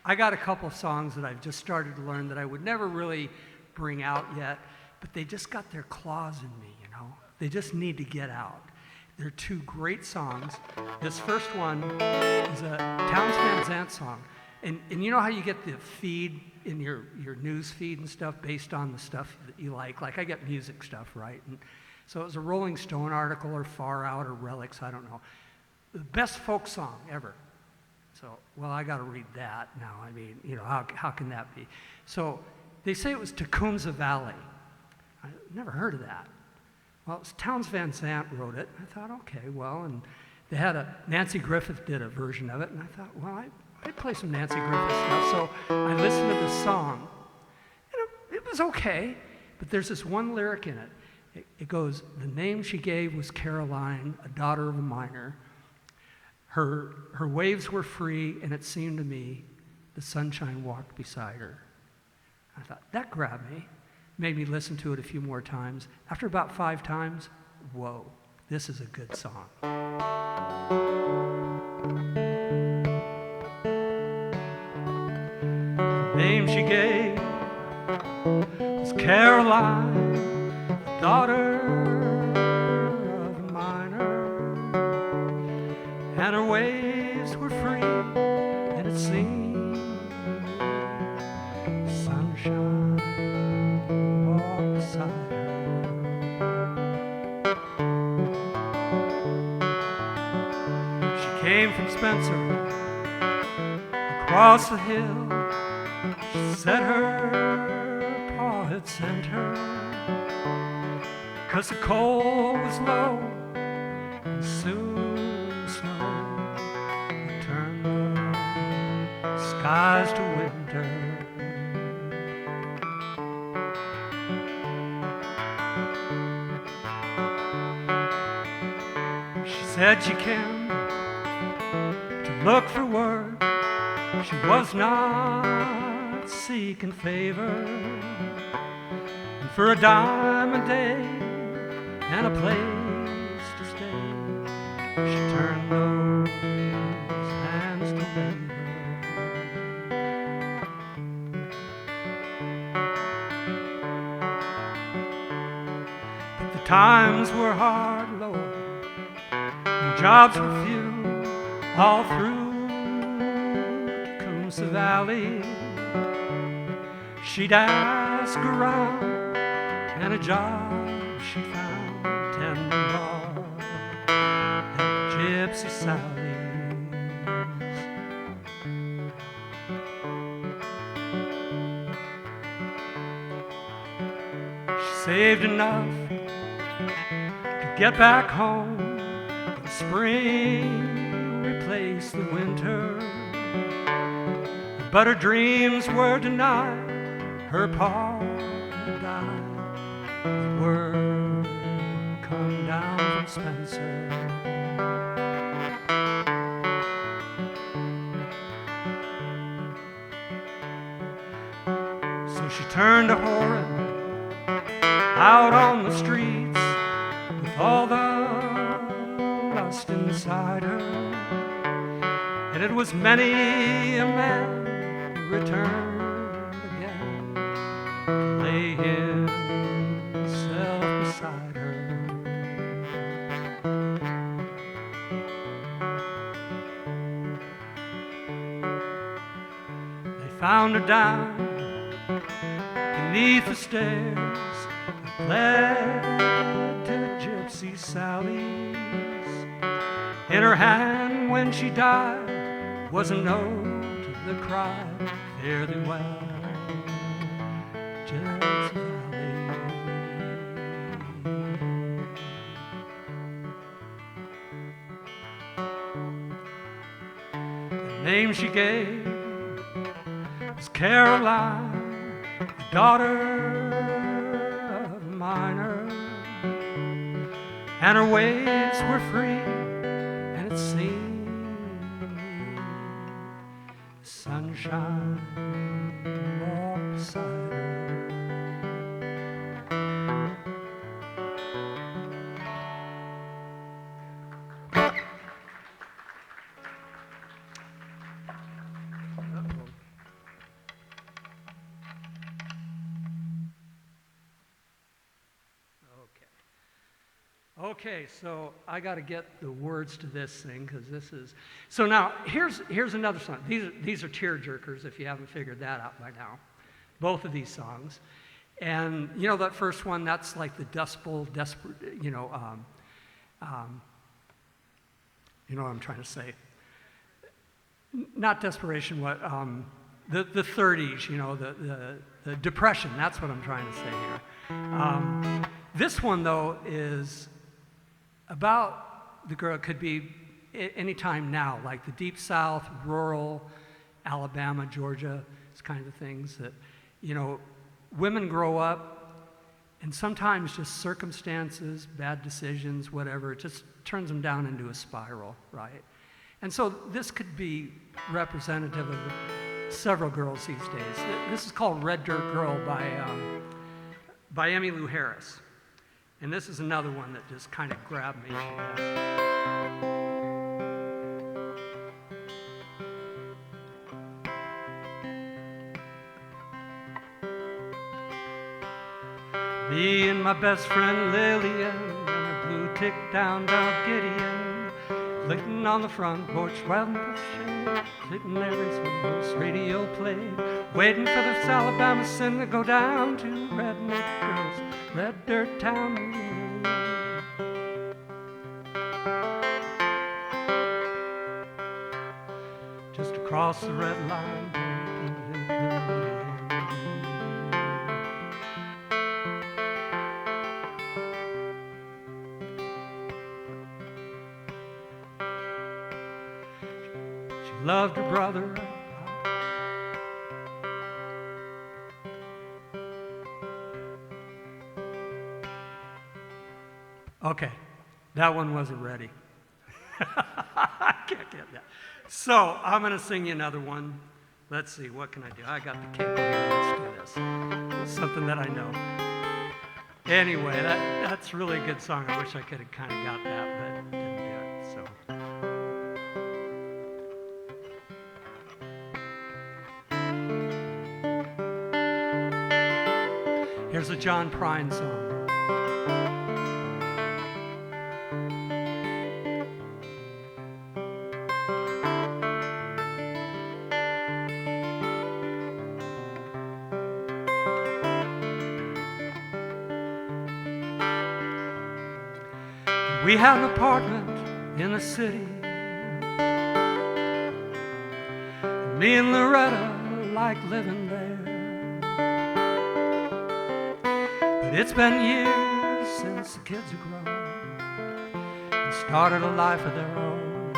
I got a couple of songs that I've just started to learn that I would never really bring out yet, but they just got their claws in me, you know? They just need to get out. They're two great songs. This first one is a Townes Van Zandt song. And you know how you get the feed in your news feed and stuff based on the stuff that you like? Like I get music stuff, right? And so it was a Rolling Stone article or Far Out or Relics, I don't know. The best folk song ever. So, well, I got to read that now. I mean, you know, how can that be? So they say it was Tecumseh Valley. I never heard of that. Well, it was Townes Van Zandt wrote it. I thought, okay, well, and they had Nancy Griffith did a version of it, and I thought, well, I'd play some Nancy Griffith stuff. So I listened to this song, and it was okay, but there's this one lyric in it. It goes, the name she gave was Caroline, a daughter of a miner. Her waves were free, and it seemed to me the sunshine walked beside her. I thought, that grabbed me. Made me listen to it a few more times. After about 5 times, whoa, this is a good song. The name she gave was Caroline, the daughter of a miner, and her waves were free, and it seemed sunshine. She came from Spencer, across the hill. She said her pa had sent her, 'cause the coal was low, and soon the snow would turn the skies to winter. said she came to look for work. She was not seeking favor, and for a dime a day and a place to stay, she turned those hands to labor. But the times were hard, Lord, and jobs were few all through the valley. She'd ask around, and a job she found tending bar at Gypsy Sally's. She saved enough to get back home when spring replaced the winter. But her dreams were denied, her pa died. The word come down from Spencer. So she turned to whoring out on the streets with all the lust inside her. And it was many a man returned again to lay himself beside her. They found her down beneath the stairs that led to Gypsy Sally's. In her hand when she died was a note of the cry, fare thee well, Gypsy Valley. The name she gave was Caroline, the daughter of a miner, and her ways were free, and it seemed sunshine walked beside her. Okay, so I got to get the words to this thing because this is. So now here's another song. These are tear jerkers if you haven't figured that out by now. Both of these songs, and you know that first one, that's like the Dust Bowl, desperate. You know what I'm trying to say. Not desperation. What the 30s. You know the depression. That's what I'm trying to say here. This one though is about the girl. It could be any time now, like the Deep South, rural Alabama, Georgia, it's kind of things that, you know, women grow up and sometimes just circumstances, bad decisions, whatever, it just turns them down into a spiral, right? And so this could be representative of several girls these days. This is called Red Dirt Girl by Emmylou Harris. And this is another one that just kind of grabbed me. Me and my best friend Lillian and her blue tick down dog Gideon, licking on the front porch while the shade, sitting there listening to this radio play, waiting for the Alabama sin to go down to redneck girls, red dirt town. Just across the red line. She loved her brother. Okay, that one wasn't ready. I can't get that. So I'm going to sing you another one. Let's see, what can I do? I got the cable here. Let's do this. Something that I know. Anyway, that's really a good song. I wish I could have kind of got that, but didn't do it. So. Here's a John Prine song. We had an apartment in the city. Me and Loretta like living there. But it's been years since the kids have grown and started a life of their own,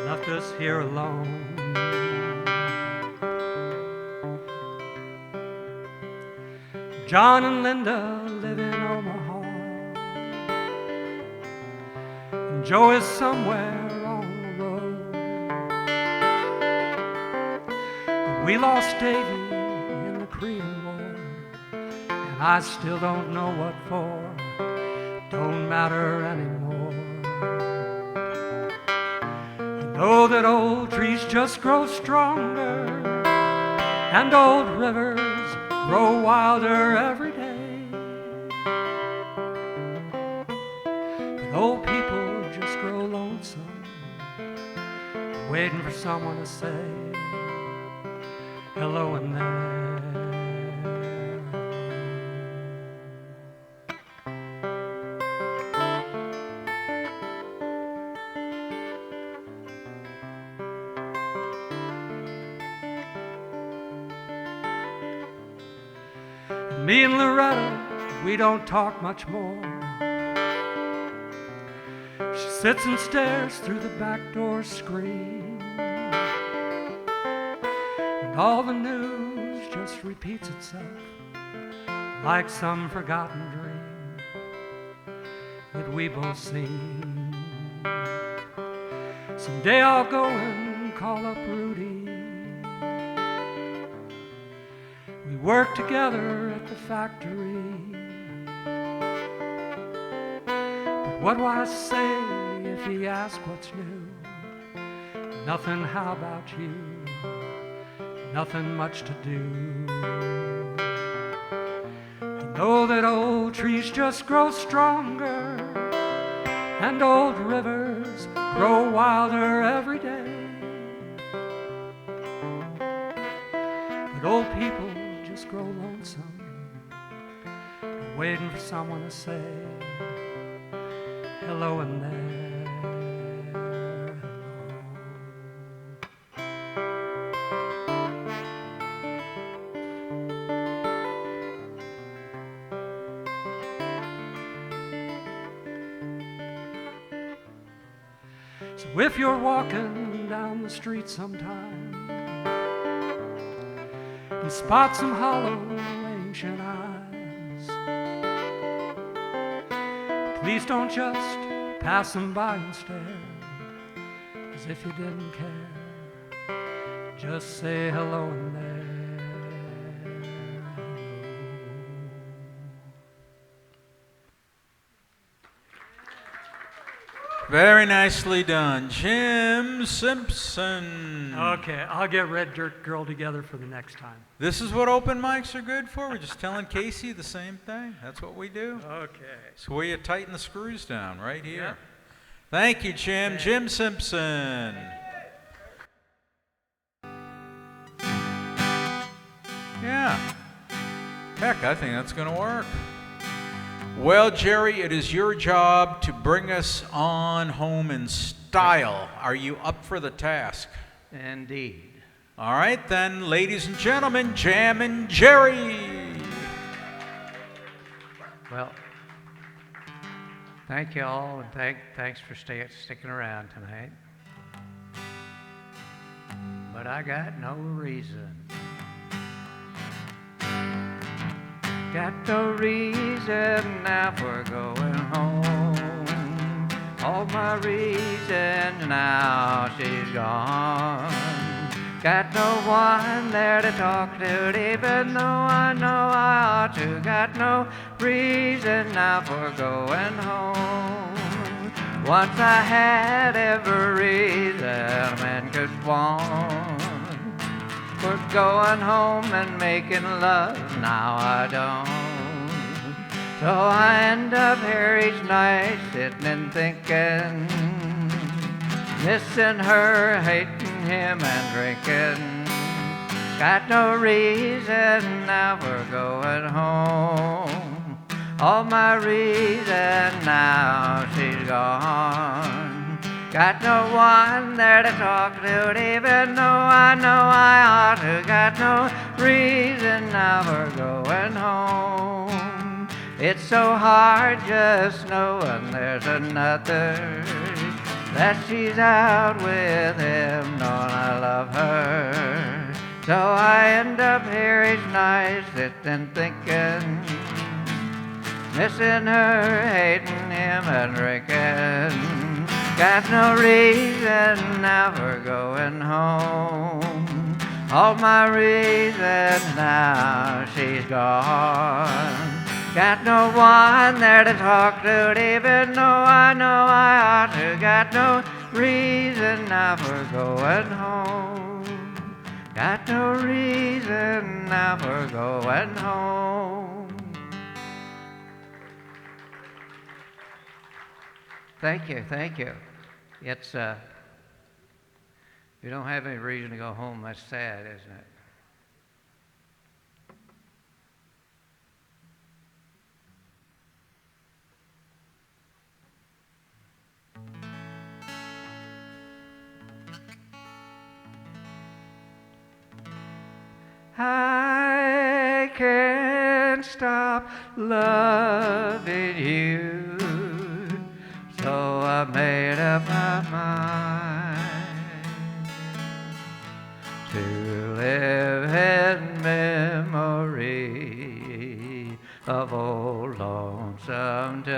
left us here alone. John and Linda live in Omaha. Joe is somewhere on the road. We lost Davy in the Korean War, and I still don't know what for. Don't matter anymore. I know that old trees just grow stronger, and old rivers grow wilder every day. But old people grow lonesome, waiting for someone to say hello in there. Me and Loretta, we don't talk much more. She sits and stares through the back door screen, and all the news just repeats itself like some forgotten dream that we both seen. Someday I'll go and call up Rudy. We work together at the factory. What do I say if he asks what's new? Nothing, how about you? Nothing much to do. I know that old trees just grow stronger, and old rivers grow wilder every day. But old people just grow lonesome, waiting for someone to say hello in there. So if you're walking down the street sometime, you spot some hollow ancient eyes, please don't just pass them by and stare as if you didn't care. Just say hello in there. Very nicely done, Jim Simpson. Okay, I'll get Red Dirt Girl together for the next time. This is what open mics are good for. We're just telling Kasey the same thing. That's what we do. Okay. It's where you tighten the screws down, right here. Yep. Thank you, Jim. Jim Simpson. Yeah. Heck, I think that's going to work. Well, Jerry, it is your job to bring us on home in style. Are you up for the task? Indeed. All right, then, ladies and gentlemen, Jammin' Jerry. Well, thank you all, and thanks for sticking around tonight. But I got no reason. Got no reason now for going home. all my reasons, now she's gone. Got no one there to talk to, even though I know I ought to. Got no reason now for going home. Once I had every reason a man could want for going home and making love, now I don't. So I end up here each night sitting and thinking, missing her, hating him and drinking. Got no reason now for going home. All my reason, now she's gone. Got no one there to talk to, even though I know I ought to. Got no reason now for going home. It's so hard just knowing there's another, that she's out with him, knowing I love her. So I end up here each night sitting thinking, missing her, hating him and drinking. Got no reason now for going home. All my reasons, now she's gone. Got no one there to talk to, even though I know I ought to. Got no reason now for going home. Got no reason now for going home. Thank you, thank you. It's, if you don't have any reason to go home, that's sad, isn't it? I can't stop loving you, so I made up my mind to live in memory of old lonesome time.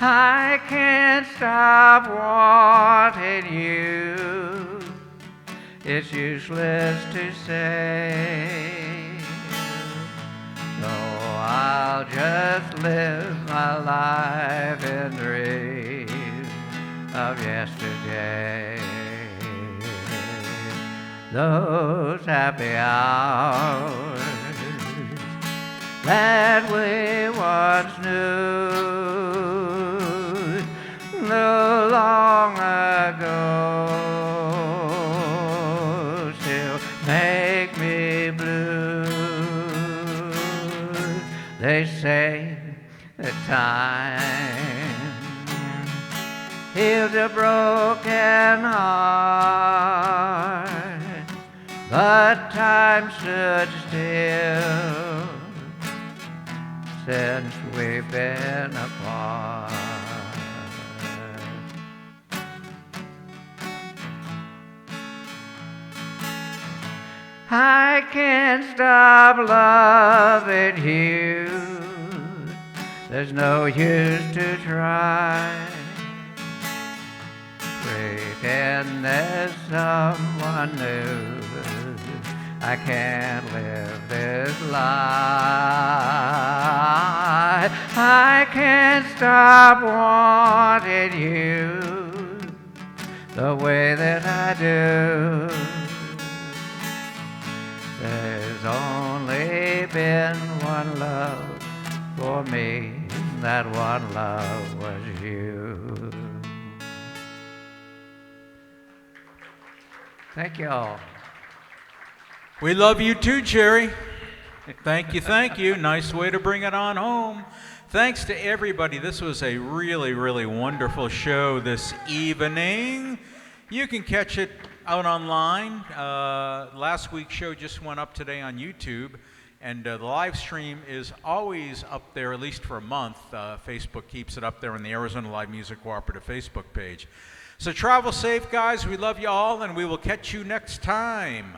I can't stop wanting you, it's useless to say, so I'll just live my life in dreams of yesterday. Those happy hours that we once knew, no long ago, make me blue. They say that time heals a broken heart, but time stood still since we've been apart. I can't stop loving you, there's no use to try. Pretend there's someone new, I can't live this life. I can't stop wanting you the way that I do. There's only been one love for me, that one love was you. Thank you all. We love you too, Jerry. Thank you, thank you. Nice way to bring it on home. Thanks to everybody. This was a really, really wonderful show this evening. You can catch it out online. Last week's show just went up today on YouTube, and the live stream is always up there, at least for a month. Facebook keeps it up there on the Arizona Live Music Cooperative Facebook page. So travel safe, guys. We love you all, and we will catch you next time.